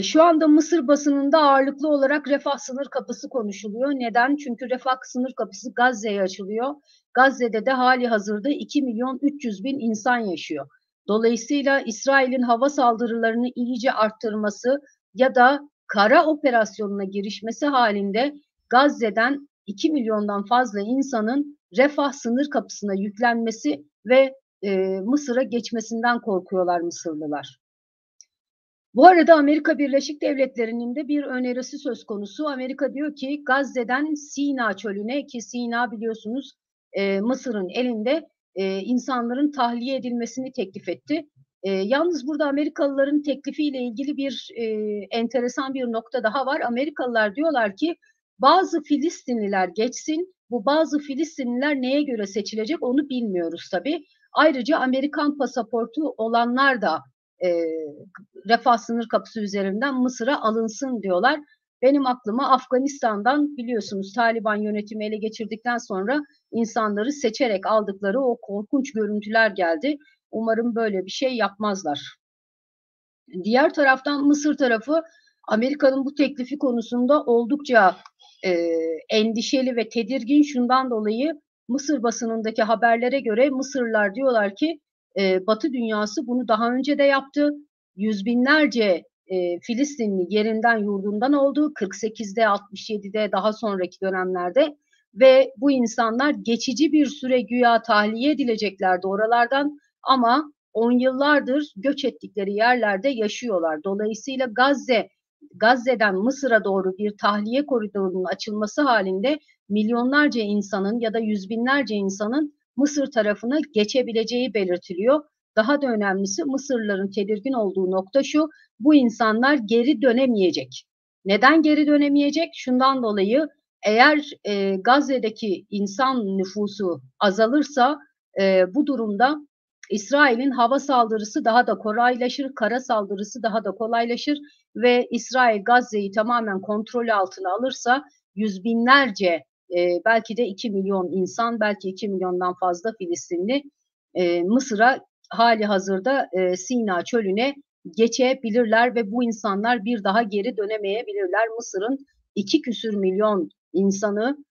Şu anda Mısır basınında ağırlıklı olarak refah sınır kapısı konuşuluyor. Neden? Çünkü refah sınır kapısı Gazze'ye açılıyor. Gazze'de de hali hazırda 2 milyon 300 bin insan yaşıyor. Dolayısıyla İsrail'in hava saldırılarını iyice arttırması ya da kara operasyonuna girişmesi halinde Gazze'den 2 milyondan fazla insanın refah sınır kapısına yüklenmesi ve Mısır'a geçmesinden korkuyorlar Mısırlılar. Bu arada Amerika Birleşik Devletleri'nin de bir önerisi söz konusu. Amerika diyor ki Gazze'den Sina çölüne, ki Sina biliyorsunuz Mısır'ın elinde, insanların tahliye edilmesini teklif etti. Yalnız burada Amerikalıların teklifiyle ilgili bir enteresan bir nokta daha var. Amerikalılar diyorlar ki bazı Filistinliler geçsin. Bu bazı Filistinliler neye göre seçilecek onu bilmiyoruz tabii. Ayrıca Amerikan pasaportu olanlar da refah sınır kapısı üzerinden Mısır'a alınsın diyorlar. Benim aklıma Afganistan'dan biliyorsunuz Taliban yönetimi ele geçirdikten sonra insanları seçerek aldıkları o korkunç görüntüler geldi. Umarım böyle bir şey yapmazlar. Diğer taraftan Mısır tarafı Amerika'nın bu teklifi konusunda oldukça endişeli ve tedirgin. Şundan dolayı Mısır basınındaki haberlere göre Mısırlılar diyorlar ki Batı dünyası bunu daha önce de yaptı. Yüz binlerce Filistinli yerinden yurdundan oldu. 48'de, 67'de, daha sonraki dönemlerde ve bu insanlar geçici bir süre güya tahliye edileceklerdi oralardan ama 10 yıllardır göç ettikleri yerlerde yaşıyorlar. Dolayısıyla Gazze'den Mısır'a doğru bir tahliye koridorunun açılması halinde milyonlarca insanın ya da yüz binlerce insanın Mısır tarafına geçebileceği belirtiliyor. Daha da önemlisi Mısırlıların tedirgin olduğu nokta şu: bu insanlar geri dönemeyecek. Neden geri dönemeyecek? Şundan dolayı eğer Gazze'deki insan nüfusu azalırsa bu durumda İsrail'in hava saldırısı daha da kolaylaşır, kara saldırısı daha da kolaylaşır ve İsrail Gazze'yi tamamen kontrol altına alırsa yüz binlerce, belki de 2 milyon insan, belki 2 milyondan fazla Filistinli Mısır'a hali hazırda Sina çölüne geçebilirler ve bu insanlar bir daha geri dönemeyebilirler. Mısır'ın 2 küsür milyon insanı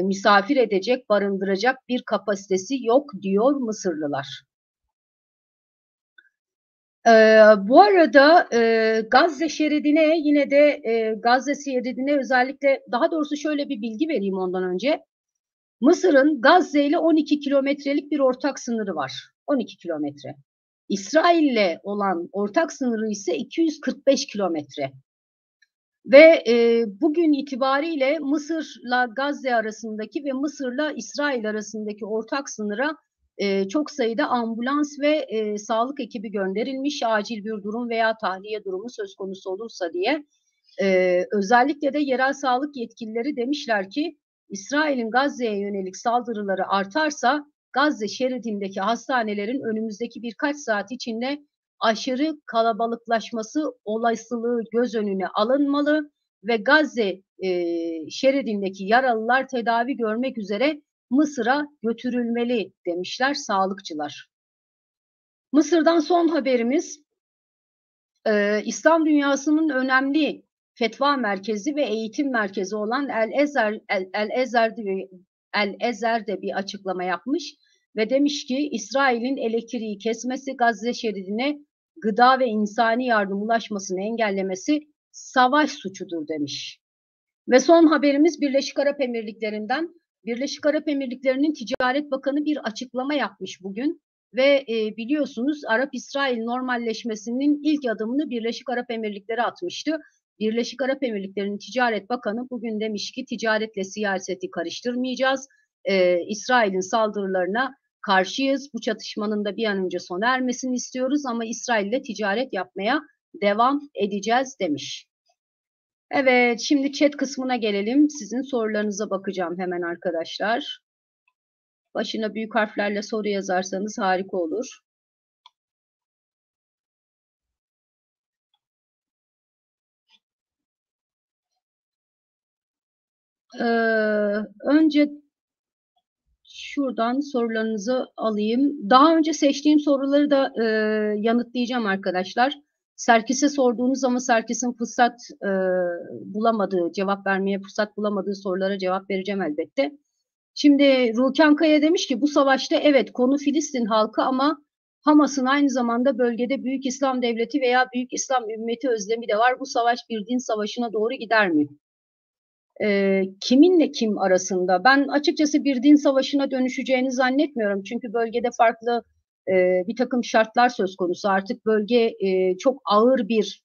misafir edecek, barındıracak bir kapasitesi yok diyor Mısırlılar. Bu arada Gazze şeridine yine de Gazze şeridine özellikle, daha doğrusu şöyle bir bilgi vereyim ondan önce. Mısır'ın Gazze ile 12 kilometrelik bir ortak sınırı var. 12 kilometre. İsrail'le olan ortak sınırı ise 245 kilometre. Ve bugün itibariyle Mısır'la Gazze arasındaki ve Mısır'la İsrail arasındaki ortak sınıra çok sayıda ambulans ve sağlık ekibi gönderilmiş, acil bir durum veya tahliye durumu söz konusu olursa diye. Özellikle de yerel sağlık yetkilileri demişler ki İsrail'in Gazze'ye yönelik saldırıları artarsa Gazze şeridindeki hastanelerin önümüzdeki birkaç saat içinde aşırı kalabalıklaşması olasılığı göz önüne alınmalı ve Gazze şeridindeki yaralılar tedavi görmek üzere Mısır'a götürülmeli demişler sağlıkçılar. Mısır'dan son haberimiz, İslam dünyasının önemli fetva merkezi ve eğitim merkezi olan El-Ezer de bir açıklama yapmış ve demiş ki İsrail'in elektriği kesmesi, Gazze şeridine gıda ve insani yardım ulaşmasını engellemesi savaş suçudur demiş. Ve son haberimiz Birleşik Arap Emirlikleri'nden. Birleşik Arap Emirlikleri'nin Ticaret Bakanı bir açıklama yapmış bugün ve biliyorsunuz Arap-İsrail normalleşmesinin ilk adımını Birleşik Arap Emirlikleri atmıştı. Birleşik Arap Emirlikleri'nin Ticaret Bakanı bugün demiş ki ticaretle siyaseti karıştırmayacağız. İsrail'in saldırılarına karşıyız. Bu çatışmanın da bir an önce sona ermesini istiyoruz ama İsrail'le ticaret yapmaya devam edeceğiz demiş. Evet, şimdi chat kısmına gelelim. Sizin sorularınıza bakacağım hemen arkadaşlar. Başına büyük harflerle soru yazarsanız harika olur. Önce Şuradan sorularınızı alayım. Daha önce seçtiğim soruları da yanıtlayacağım arkadaşlar. Serkis'e sorduğunuz ama Serkis'in cevap vermeye fırsat bulamadığı sorulara cevap vereceğim elbette. Şimdi Rukan Kaya demiş ki bu savaşta evet konu Filistin halkı ama Hamas'ın aynı zamanda bölgede Büyük İslam Devleti veya Büyük İslam Ümmeti özlemi de var. Bu savaş bir din savaşına doğru gider mi? Kiminle kim arasında? Ben açıkçası bir din savaşına dönüşeceğini zannetmiyorum. Çünkü bölgede farklı bir takım şartlar söz konusu. Artık bölge çok ağır bir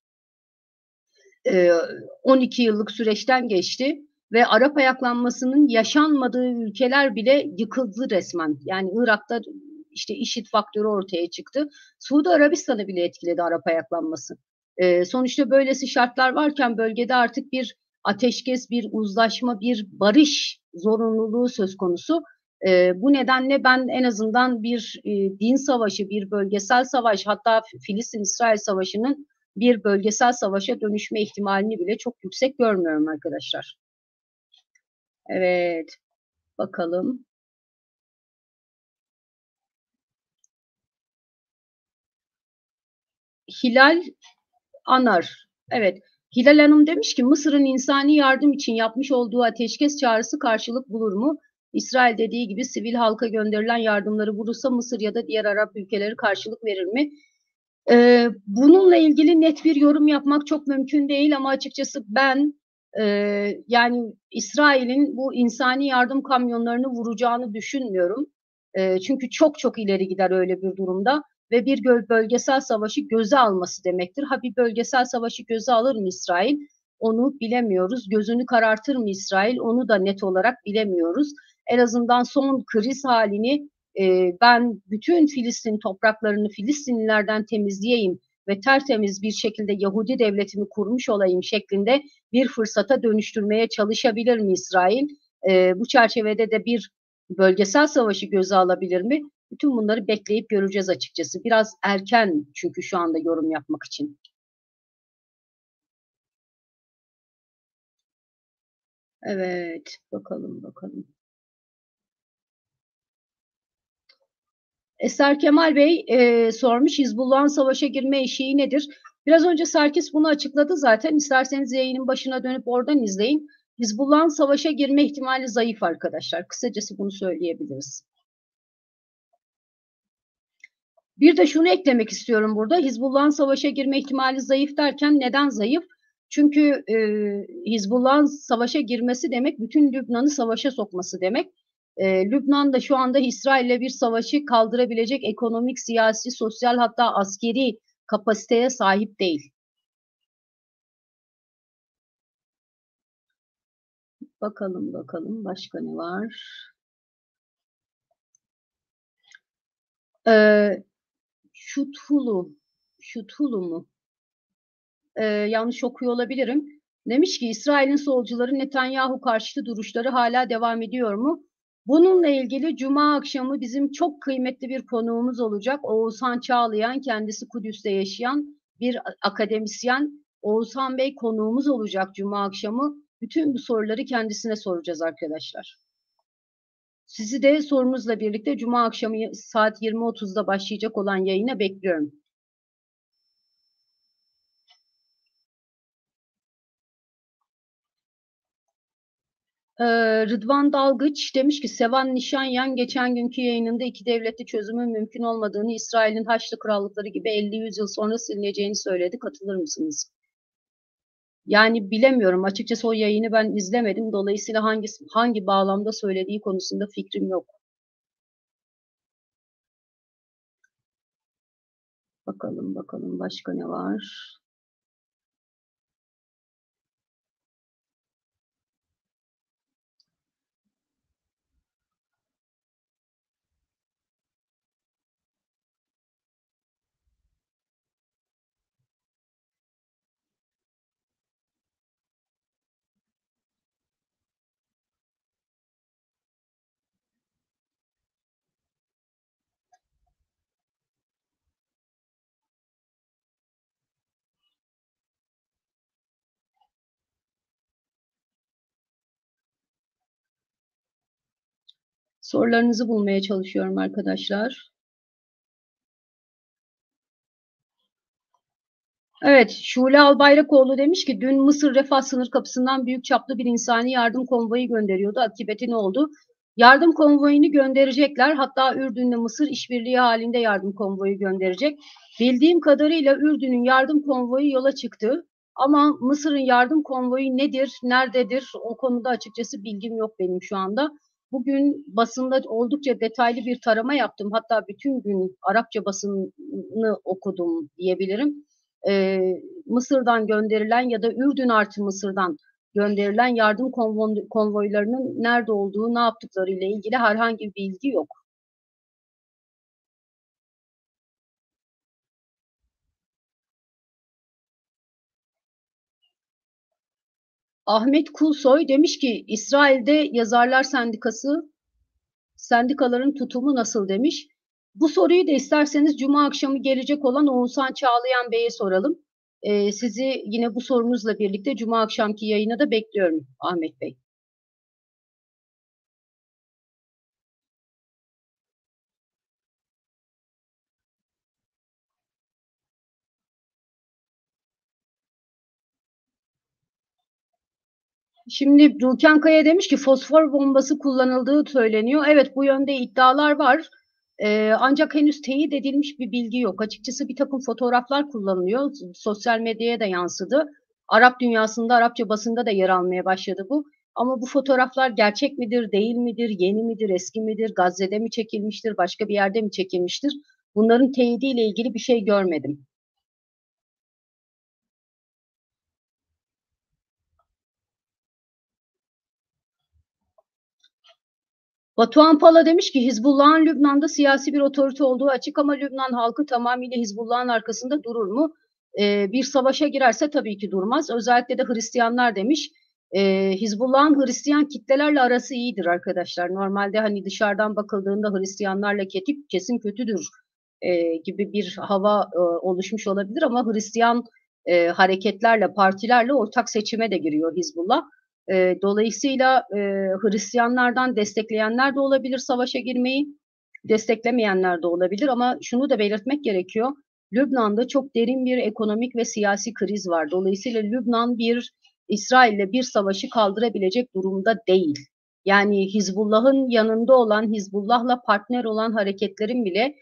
12 yıllık süreçten geçti ve Arap ayaklanmasının yaşanmadığı ülkeler bile yıkıldı resmen. Yani Irak'ta işte IŞİD faktörü ortaya çıktı. Suudi Arabistan'ı bile etkiledi Arap ayaklanması. Sonuçta böylesi şartlar varken bölgede artık bir ateşkes, bir uzlaşma, bir barış zorunluluğu söz konusu. Bu nedenle ben en azından bir din savaşı, bir bölgesel savaş, hatta Filistin-İsrail savaşının bir bölgesel savaşa dönüşme ihtimalini bile çok yüksek görmüyorum arkadaşlar. Evet, bakalım. Hilal Anar. Evet, Hilal Hanım demiş ki Mısır'ın insani yardım için yapmış olduğu ateşkes çağrısı karşılık bulur mu? İsrail dediği gibi sivil halka gönderilen yardımları vurursa Mısır ya da diğer Arap ülkeleri karşılık verir mi? Bununla ilgili net bir yorum yapmak çok mümkün değil ama açıkçası ben yani İsrail'in bu insani yardım kamyonlarını vuracağını düşünmüyorum. Çünkü çok çok ileri gider öyle bir durumda ve bir bölgesel savaşı göze alması demektir. Ha bir bölgesel savaşı göze alır mı İsrail? Onu bilemiyoruz. Gözünü karartır mı İsrail? Onu da net olarak bilemiyoruz. En azından son kriz halini ben bütün Filistin topraklarını Filistinlilerden temizleyeyim ve tertemiz bir şekilde Yahudi devletimi kurmuş olayım şeklinde bir fırsata dönüştürmeye çalışabilir mi İsrail? Bu çerçevede de bir bölgesel savaşı göze alabilir mi? Bütün bunları bekleyip göreceğiz açıkçası. Biraz erken çünkü şu anda yorum yapmak için. Evet, bakalım. Eser Kemal Bey sormuş, Hizbullah'ın savaşa girme eşiği nedir? Biraz önce Serkis bunu açıkladı zaten. İsterseniz yayının başına dönüp oradan izleyin. Hizbullah'ın savaşa girme ihtimali zayıf arkadaşlar. Kısacası bunu söyleyebiliriz. Bir de şunu eklemek istiyorum burada. Hizbullah'ın savaşa girme ihtimali zayıf derken neden zayıf? Çünkü Hizbullah'ın savaşa girmesi demek bütün Lübnan'ı savaşa sokması demek. Lübnan da şu anda İsrail'le bir savaşı kaldırabilecek ekonomik, siyasi, sosyal hatta askeri kapasiteye sahip değil. Bakalım başka ne var? Şuthulu mu? Yanlış okuyor olabilirim. Demiş ki İsrail'in solcuları Netanyahu karşıtı duruşları hala devam ediyor mu? Bununla ilgili Cuma akşamı bizim çok kıymetli bir konuğumuz olacak. Oğuzhan Çağlayan, kendisi Kudüs'te yaşayan bir akademisyen. Oğuzhan Bey konuğumuz olacak Cuma akşamı. Bütün bu soruları kendisine soracağız arkadaşlar. Sizi de sorunuzla birlikte Cuma akşamı saat 20.30'da başlayacak olan yayına bekliyorum. Rıdvan Dalgıç demiş ki Sevan Nişanyan geçen günkü yayınında iki devletli çözümün mümkün olmadığını, İsrail'in Haçlı Krallıkları gibi 50-100 yıl sonra silineceğini söyledi. Katılır mısınız? Yani bilemiyorum. Açıkçası o yayını ben izlemedim. Dolayısıyla hangi bağlamda söylediği konusunda fikrim yok. Bakalım başka ne var? Sorularınızı bulmaya çalışıyorum arkadaşlar. Evet, Şule Albayrakoğlu demiş ki dün Mısır Refah sınır kapısından büyük çaplı bir insani yardım konvoyu gönderiyordu. Akıbeti ne oldu? Yardım konvoyunu gönderecekler. Hatta Ürdün'le Mısır işbirliği halinde yardım konvoyu gönderecek. Bildiğim kadarıyla Ürdün'ün yardım konvoyu yola çıktı. Ama Mısır'ın yardım konvoyu nedir, nerededir? O konuda açıkçası bilgim yok benim şu anda. Bugün basında oldukça detaylı bir tarama yaptım. Hatta bütün gün Arapça basını okudum diyebilirim. Mısır'dan gönderilen ya da Ürdün artı Mısır'dan gönderilen yardım konvoylarının nerede olduğu, ne yaptıkları ile ilgili herhangi bir bilgi yok. Ahmet Kulsoy demiş ki İsrail'de Yazarlar Sendikası sendikaların tutumu nasıl demiş. Bu soruyu da isterseniz Cuma akşamı gelecek olan Oğuzhan Çağlayan Bey'e soralım. Sizi yine bu sorunuzla birlikte Cuma akşamki yayına da bekliyorum Ahmet Bey. Şimdi Ruken Kaya demiş ki fosfor bombası kullanıldığı söyleniyor. Evet, bu yönde iddialar var. Ancak henüz teyit edilmiş bir bilgi yok. Açıkçası bir takım fotoğraflar kullanılıyor. Sosyal medyaya da yansıdı. Arap dünyasında, Arapça basında da yer almaya başladı bu. Ama bu fotoğraflar gerçek midir, değil midir, yeni midir, eski midir, Gazze'de mi çekilmiştir, başka bir yerde mi çekilmiştir? Bunların teyidiyle ilgili bir şey görmedim. Batuhan Pala demiş ki Hizbullah'ın Lübnan'da siyasi bir otorite olduğu açık ama Lübnan halkı tamamıyla Hizbullah'ın arkasında durur mu? Bir savaşa girerse tabii ki durmaz. Özellikle de Hristiyanlar demiş. Hizbullah'ın Hristiyan kitlelerle arası iyidir arkadaşlar. Normalde hani dışarıdan bakıldığında Hristiyanlarla kesin kötüdür gibi bir hava oluşmuş olabilir ama Hristiyan hareketlerle, partilerle ortak seçime de giriyor Hizbullah. Dolayısıyla Hristiyanlardan destekleyenler de olabilir savaşa girmeyi, desteklemeyenler de olabilir ama şunu da belirtmek gerekiyor. Lübnan'da çok derin bir ekonomik ve siyasi kriz var. Dolayısıyla Lübnan İsrail'le bir savaşı kaldırabilecek durumda değil. Yani Hizbullah'ın yanında olan, Hizbullah'la partner olan hareketlerin bile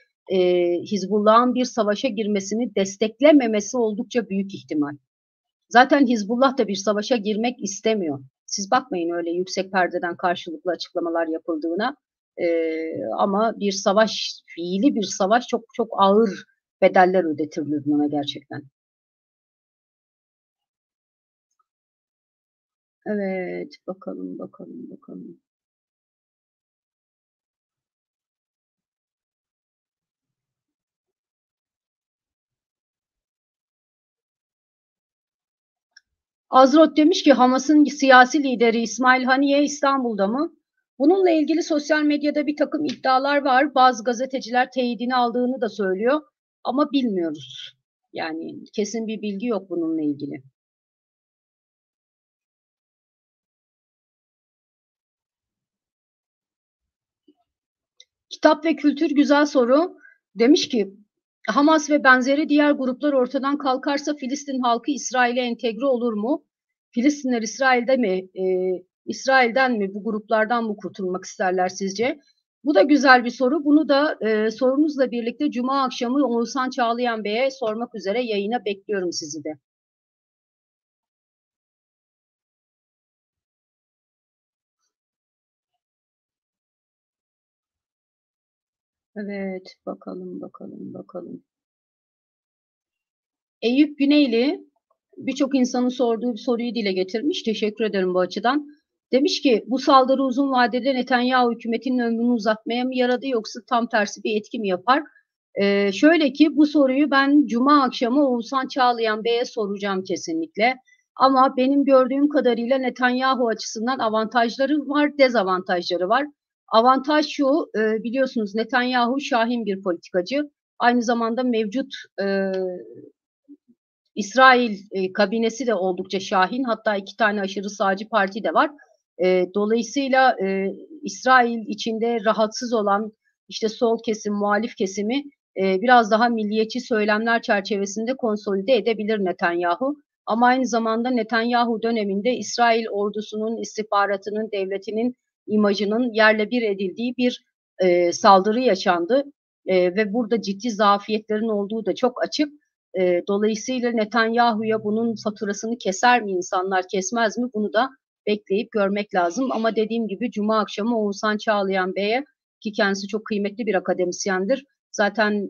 Hizbullah'ın bir savaşa girmesini desteklememesi oldukça büyük ihtimal. Zaten Hizbullah da bir savaşa girmek istemiyor. Siz bakmayın öyle yüksek perdeden karşılıklı açıklamalar yapıldığına. Ama bir savaş, fiili bir savaş çok çok ağır bedeller ödetir Lübnan'a gerçekten. Evet, bakalım. Azrot demiş ki Hamas'ın siyasi lideri İsmail Haniye İstanbul'da mı? Bununla ilgili sosyal medyada bir takım iddialar var. Bazı gazeteciler teyidini aldığını da söylüyor. Ama bilmiyoruz. Yani kesin bir bilgi yok bununla ilgili. Kitap ve kültür güzel soru. Demiş ki Hamas ve benzeri diğer gruplar ortadan kalkarsa Filistin halkı İsrail'e entegre olur mu? Filistinler İsrail'den mi bu gruplardan mı kurtulmak isterler sizce? Bu da güzel bir soru. Bunu da sorunuzla birlikte Cuma akşamı Oğuzhan Çağlayan Bey'e sormak üzere yayına bekliyorum sizi de. Evet, bakalım. Eyüp Güneyli birçok insanın sorduğu bir soruyu dile getirmiş. Teşekkür ederim bu açıdan. Demiş ki bu saldırı uzun vadede Netanyahu hükümetinin ömrünü uzatmaya mı yaradı yoksa tam tersi bir etki mi yapar? Şöyle ki bu soruyu ben Cuma akşamı Oğuzhan Çağlayan Bey'e soracağım kesinlikle. Ama benim gördüğüm kadarıyla Netanyahu açısından avantajları var, dezavantajları var. Avantaj şu, biliyorsunuz Netanyahu şahin bir politikacı. Aynı zamanda mevcut İsrail kabinesi de oldukça şahin. Hatta 2 tane aşırı sağcı parti de var. Dolayısıyla İsrail içinde rahatsız olan işte sol kesim, muhalif kesimi biraz daha milliyetçi söylemler çerçevesinde konsolide edebilir Netanyahu. Ama aynı zamanda Netanyahu döneminde İsrail ordusunun, istihbaratının, devletinin imajının yerle bir edildiği bir saldırı yaşandı. Ve burada ciddi zafiyetlerin olduğu da çok açık. Dolayısıyla Netanyahu'ya bunun faturasını keser mi insanlar, kesmez mi? Bunu da bekleyip görmek lazım. Ama dediğim gibi Cuma akşamı Oğuzhan Çağlayan Bey'e, ki kendisi çok kıymetli bir akademisyendir, zaten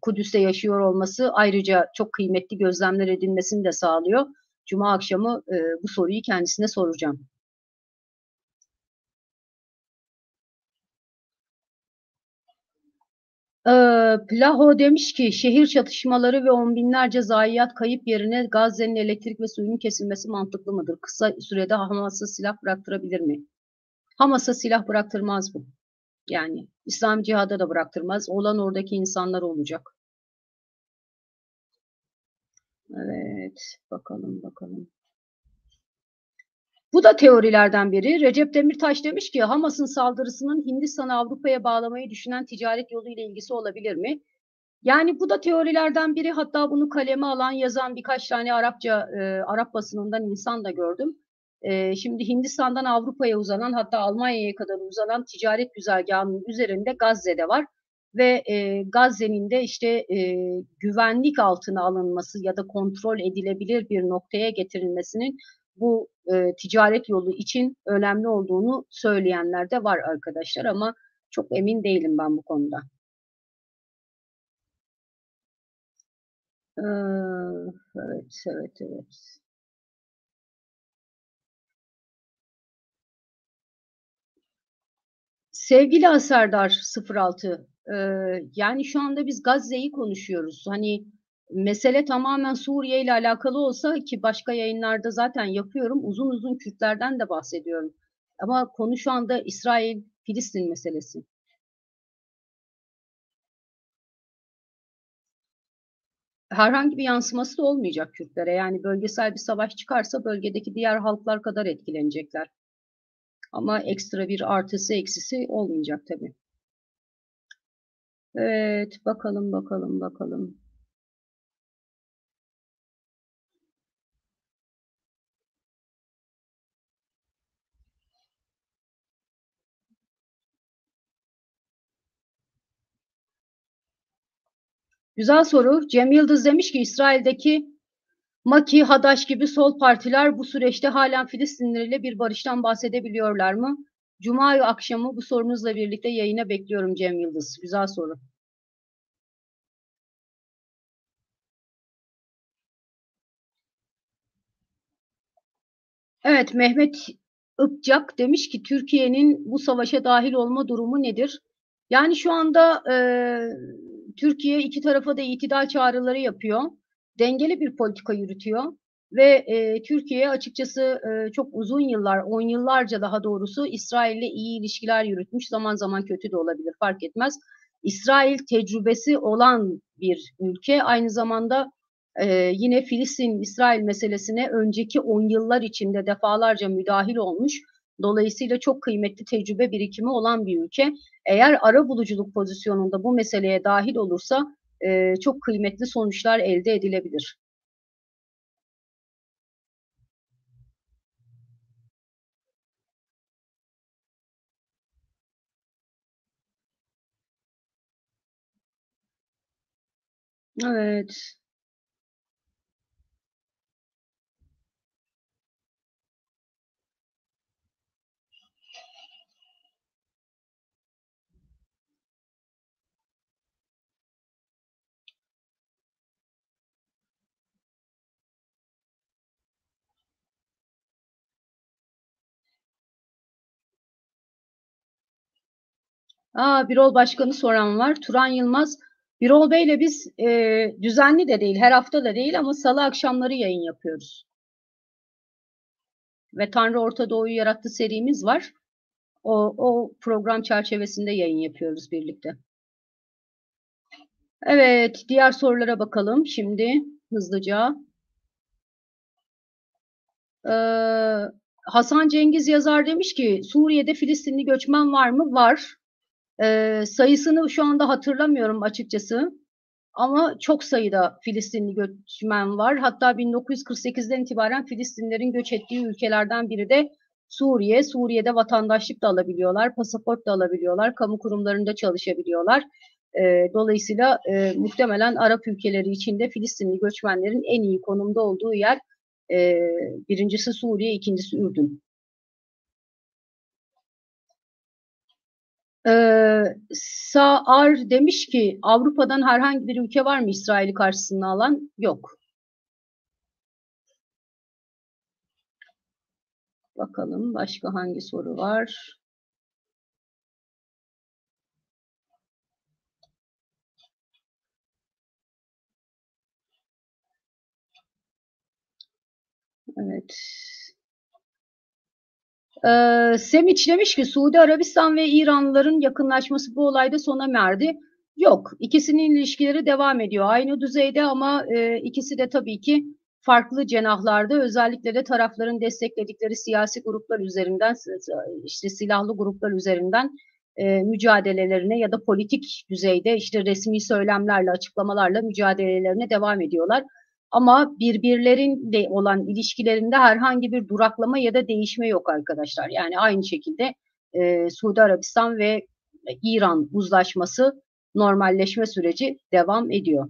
Kudüs'te yaşıyor olması ayrıca çok kıymetli gözlemler edilmesini de sağlıyor. Cuma akşamı bu soruyu kendisine soracağım. Plaho demiş ki şehir çatışmaları ve on binlerce zayiat kayıp yerine Gazze'nin elektrik ve suyunun kesilmesi mantıklı mıdır? Kısa sürede Hamas'a silah bıraktırabilir mi? Hamas'a silah bıraktırmaz bu. Yani İslam cihada da bıraktırmaz. Olan oradaki insanlar olacak. Evet, bakalım. Bu da teorilerden biri. Recep Demirtaş demiş ki Hamas'ın saldırısının Hindistan'ı Avrupa'ya bağlamayı düşünen ticaret yolu ile ilgisi olabilir mi? Yani bu da teorilerden biri. Hatta bunu kaleme alan, yazan birkaç tane Arap basınından insan da gördüm. Şimdi Hindistan'dan Avrupa'ya uzanan, hatta Almanya'ya kadar uzanan ticaret güzergahının üzerinde Gazze'de var. Ve Gazze'nin de işte güvenlik altına alınması ya da kontrol edilebilir bir noktaya getirilmesinin bu ticaret yolu için önemli olduğunu söyleyenler de var arkadaşlar, ama çok emin değilim ben bu konuda. Evet. Sevgili Aserdar 06, yani şu anda biz Gazze'yi konuşuyoruz. Hani mesele tamamen Suriye ile alakalı olsa, ki başka yayınlarda zaten yapıyorum, uzun uzun Kürtlerden de bahsediyorum. Ama konu şu anda İsrail-Filistin meselesi. Herhangi bir yansıması da olmayacak Kürtlere. Yani bölgesel bir savaş çıkarsa bölgedeki diğer halklar kadar etkilenecekler. Ama ekstra bir artısı eksisi olmayacak tabii. Evet, bakalım. Güzel soru. Cem Yıldız demiş ki İsrail'deki Maki, Hadaş gibi sol partiler bu süreçte halen Filistinlilerle bir barıştan bahsedebiliyorlar mı? Cuma akşamı bu sorunuzla birlikte yayına bekliyorum Cem Yıldız. Güzel soru. Evet, Mehmet Ipcak demiş ki Türkiye'nin bu savaşa dahil olma durumu nedir? Yani şu anda Türkiye iki tarafa da itidal çağrıları yapıyor. Dengeli bir politika yürütüyor. Ve Türkiye açıkçası çok uzun yıllar, 10 yıllarca daha doğrusu İsrail'le iyi ilişkiler yürütmüş. Zaman zaman kötü de olabilir, fark etmez. İsrail tecrübesi olan bir ülke. Aynı zamanda yine Filistin-İsrail meselesine önceki 10 yıllar içinde defalarca müdahil olmuş. Dolayısıyla çok kıymetli tecrübe birikimi olan bir ülke. Eğer arabuluculuk pozisyonunda bu meseleye dahil olursa çok kıymetli sonuçlar elde edilebilir. Evet. Birol Başkanı soran var. Turan Yılmaz. Birol Bey'le biz düzenli de değil, her hafta da değil ama salı akşamları yayın yapıyoruz. Ve Tanrı Orta Doğu'yu yarattı serimiz var. O program çerçevesinde yayın yapıyoruz birlikte. Evet, diğer sorulara bakalım şimdi hızlıca. Hasan Cengiz yazar demiş ki Suriye'de Filistinli göçmen var mı? Var. Sayısını şu anda hatırlamıyorum açıkçası. Ama çok sayıda Filistinli göçmen var. Hatta 1948'den itibaren Filistinlerin göç ettiği ülkelerden biri de Suriye. Suriye'de vatandaşlık da alabiliyorlar, pasaport da alabiliyorlar, kamu kurumlarında çalışabiliyorlar. Dolayısıyla muhtemelen Arap ülkeleri içinde Filistinli göçmenlerin en iyi konumda olduğu yer birincisi Suriye, ikincisi Ürdün. Saar demiş ki Avrupa'dan herhangi bir ülke var mı İsrail'i karşısına alan? Yok. Bakalım başka hangi soru var? Evet. Semiç demiş ki Suudi Arabistan ve İranlıların yakınlaşması bu olayda sona mı erdi? Yok. İkisinin ilişkileri devam ediyor. Aynı düzeyde ama ikisi de tabii ki farklı cenahlarda, özellikle de tarafların destekledikleri siyasi gruplar üzerinden, işte silahlı gruplar üzerinden mücadelelerine ya da politik düzeyde işte resmi söylemlerle, açıklamalarla mücadelelerine devam ediyorlar. Ama birbirleriyle olan ilişkilerinde herhangi bir duraklama ya da değişme yok arkadaşlar. Yani aynı şekilde Suudi Arabistan ve İran uzlaşması, normalleşme süreci devam ediyor.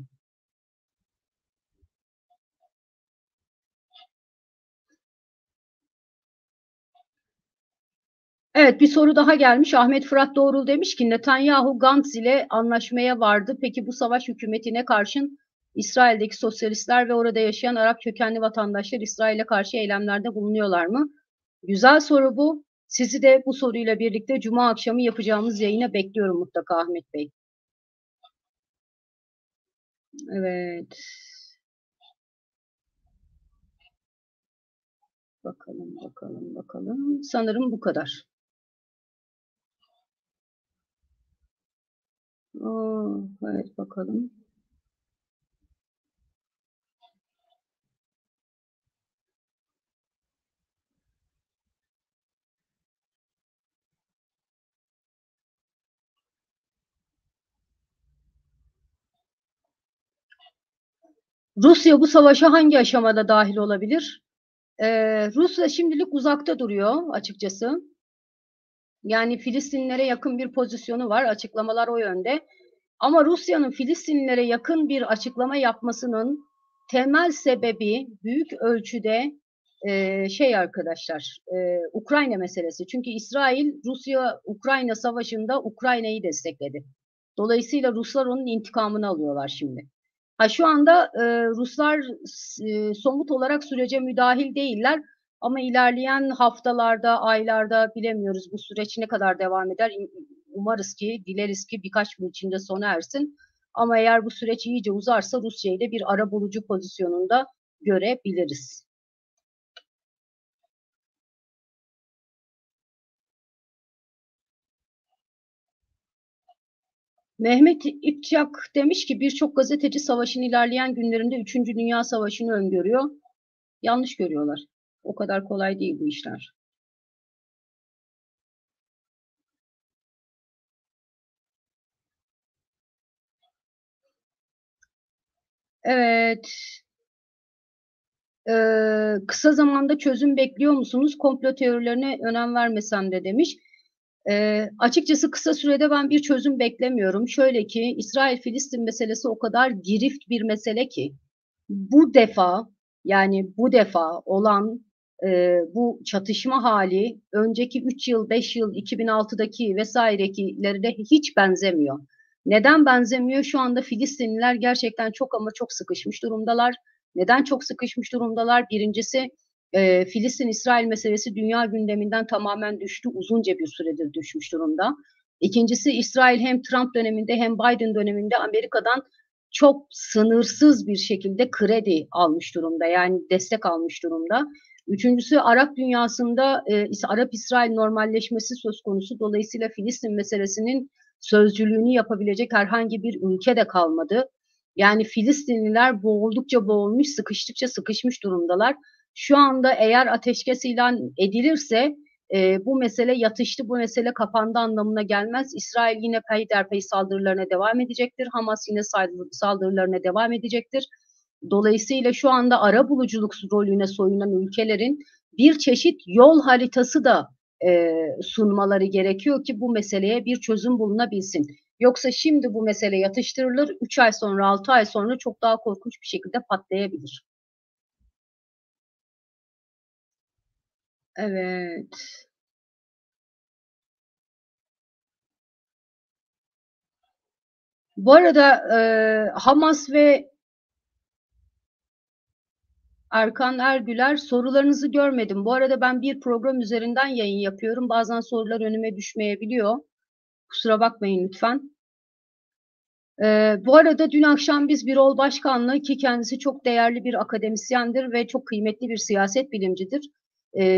Evet, bir soru daha gelmiş. Ahmet Fırat Doğrul demiş ki Netanyahu Gantz ile anlaşmaya vardı. Peki bu savaş hükümetine karşın İsrail'deki sosyalistler ve orada yaşayan Arap kökenli vatandaşlar İsrail'e karşı eylemlerde bulunuyorlar mı? Güzel soru bu. Sizi de bu soruyla birlikte Cuma akşamı yapacağımız yayına bekliyorum mutlaka Ahmet Bey. Evet. Bakalım. Sanırım bu kadar. Evet bakalım. Rusya bu savaşa hangi aşamada dahil olabilir? Rusya şimdilik uzakta duruyor açıkçası. Yani Filistinlilere yakın bir pozisyonu var. Açıklamalar o yönde. Ama Rusya'nın Filistinlilere yakın bir açıklama yapmasının temel sebebi büyük ölçüde arkadaşlar, Ukrayna meselesi. Çünkü İsrail Rusya-Ukrayna savaşında Ukrayna'yı destekledi. Dolayısıyla Ruslar onun intikamını alıyorlar şimdi. Şu anda Ruslar somut olarak sürece müdahil değiller. Ama ilerleyen haftalarda, aylarda bilemiyoruz bu süreç ne kadar devam eder. Umarız ki, dileriz ki birkaç gün içinde sona ersin. Ama eğer bu süreç iyice uzarsa Rusya'yı da bir arabulucu pozisyonunda görebiliriz. Mehmet İpçak demiş ki birçok gazeteci savaşın ilerleyen günlerinde 3. Dünya Savaşı'nı öngörüyor. Yanlış görüyorlar. O kadar kolay değil bu işler. Evet. Kısa zamanda çözüm bekliyor musunuz? Komplo teorilerine önem vermesem de demiş. Açıkçası kısa sürede ben bir çözüm beklemiyorum. Şöyle ki İsrail-Filistin meselesi o kadar girift bir mesele ki bu defa olan bu çatışma hali önceki 3 yıl, 5 yıl, 2006'daki vesairekilerine hiç benzemiyor. Neden benzemiyor? Şu anda Filistinliler gerçekten çok ama çok sıkışmış durumdalar. Neden çok sıkışmış durumdalar? Birincisi Filistin-İsrail meselesi dünya gündeminden tamamen düştü. Uzunca bir süredir düşmüş durumda. İkincisi İsrail hem Trump döneminde hem Biden döneminde Amerika'dan çok sınırsız bir şekilde kredi almış durumda. Yani destek almış durumda. Üçüncüsü Arap dünyasında Arap-İsrail normalleşmesi söz konusu. Dolayısıyla Filistin meselesinin sözcülüğünü yapabilecek herhangi bir ülke de kalmadı. Yani Filistinliler boğuldukça boğulmuş, sıkıştıkça sıkışmış durumdalar. Şu anda eğer ateşkes ilan edilirse bu mesele yatıştı, bu mesele kapandı anlamına gelmez. İsrail yine peyderpey saldırılarına devam edecektir. Hamas yine saldırılarına devam edecektir. Dolayısıyla şu anda arabuluculuk rolüne soyunan ülkelerin bir çeşit yol haritası da sunmaları gerekiyor ki bu meseleye bir çözüm bulunabilsin. Yoksa şimdi bu mesele yatıştırılır, 3 ay sonra, 6 ay sonra çok daha korkunç bir şekilde patlayabilir. Evet. Bu arada Hamas ve Erkan Ergüler sorularınızı görmedim. Bu arada ben bir program üzerinden yayın yapıyorum. Bazen sorular önüme düşmeyebiliyor. Kusura bakmayın lütfen. Bu arada dün akşam biz Birol Başkan'la, ki kendisi çok değerli bir akademisyendir ve çok kıymetli bir siyaset bilimcidir.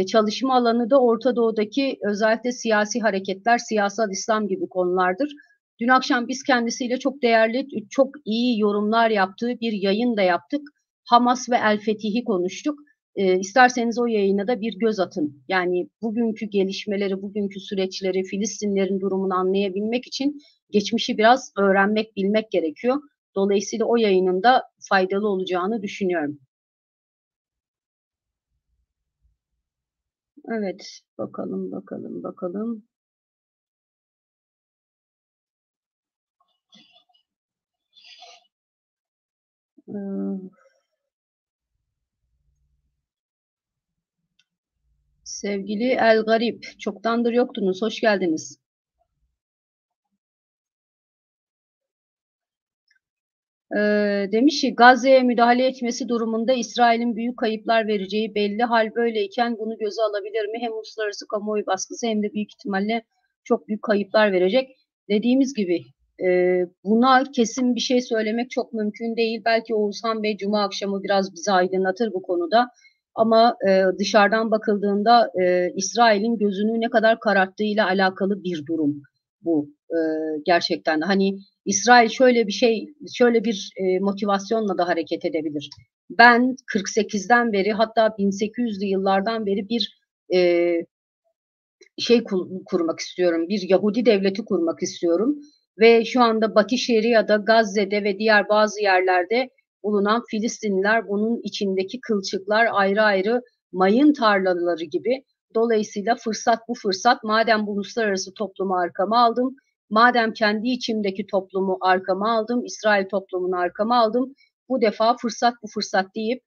Çalışma alanı da Orta Doğu'daki özellikle siyasi hareketler, siyasal İslam gibi konulardır. Dün akşam biz kendisiyle çok değerli, çok iyi yorumlar yaptığı bir yayın da yaptık. Hamas ve El Fetih'i konuştuk. İsterseniz o yayına da bir göz atın. Yani bugünkü gelişmeleri, bugünkü süreçleri, Filistinlerin durumunu anlayabilmek için geçmişi biraz öğrenmek, bilmek gerekiyor. Dolayısıyla o yayının da faydalı olacağını düşünüyorum. Evet, bakalım. Sevgili El Garip, çoktandır yoktunuz, hoş geldiniz. Demiş ki Gazze'ye müdahale etmesi durumunda İsrail'in büyük kayıplar vereceği belli. Hal böyleyken bunu göze alabilir mi? Hem uluslararası kamuoyu baskısı hem de büyük ihtimalle çok büyük kayıplar verecek. Dediğimiz gibi buna kesin bir şey söylemek çok mümkün değil. Belki Oğuzhan Bey Cuma akşamı biraz bizi aydınlatır bu konuda. Ama dışarıdan bakıldığında İsrail'in gözünü ne kadar kararttığıyla alakalı bir durum bu gerçekten. Hani İsrail şöyle bir motivasyonla da hareket edebilir. Ben 48'den beri, hatta 1800'lü yıllardan beri bir kurmak istiyorum. Bir Yahudi devleti kurmak istiyorum. Ve şu anda Batı Şeria'da, Gazze'de ve diğer bazı yerlerde bulunan Filistinliler bunun içindeki kılçıklar, ayrı ayrı mayın tarlaları gibi. Dolayısıyla bu fırsat. Madem bu uluslararası toplumu arkama aldım, madem kendi içimdeki toplumu arkama aldım, İsrail toplumunu arkama aldım, bu defa bu fırsat deyip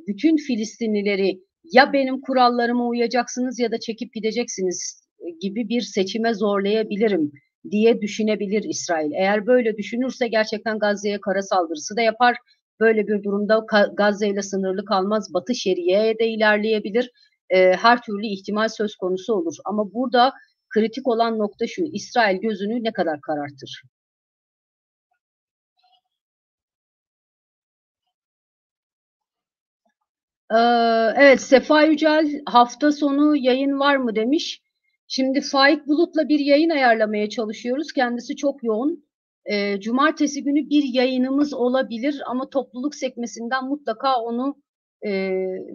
bütün Filistinlileri ya benim kurallarıma uyacaksınız ya da çekip gideceksiniz gibi bir seçime zorlayabilirim diye düşünebilir İsrail. Eğer böyle düşünürse gerçekten Gazze'ye kara saldırısı da yapar. Böyle bir durumda Gazze ile sınırlı kalmaz, Batı Şeria'ya da ilerleyebilir. Her türlü ihtimal söz konusu olur. Ama burada kritik olan nokta şu: İsrail gözünü ne kadar karartır? Evet, Sefa Yücel hafta sonu yayın var mı demiş. Şimdi Faik Bulut'la bir yayın ayarlamaya çalışıyoruz. Kendisi çok yoğun. Cumartesi günü bir yayınımız olabilir ama topluluk sekmesinden mutlaka onu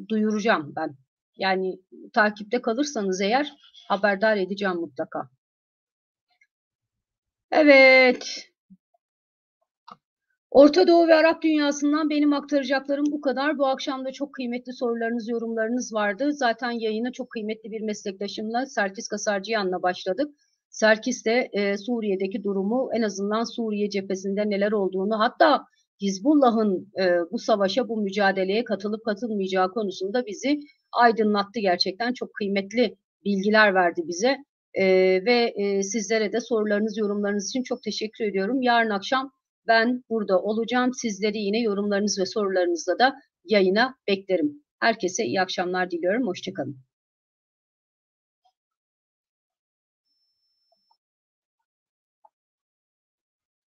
duyuracağım ben. Yani takipte kalırsanız eğer haberdar edeceğim mutlaka. Evet. Orta Doğu ve Arap dünyasından benim aktaracaklarım bu kadar. Bu akşam da çok kıymetli sorularınız, yorumlarınız vardı. Zaten yayına çok kıymetli bir meslektaşımla, Serkis Kasarcıyan'la başladık. Serkis de Suriye'deki durumu, en azından Suriye cephesinde neler olduğunu, hatta Hizbullah'ın bu savaşa, bu mücadeleye katılıp katılmayacağı konusunda bizi aydınlattı gerçekten. Çok kıymetli bilgiler verdi bize. Ve sizlere de sorularınız, yorumlarınız için çok teşekkür ediyorum. Yarın akşam ben burada olacağım. Sizleri yine yorumlarınız ve sorularınızla da yayına beklerim. Herkese iyi akşamlar diliyorum. Hoşça kalın.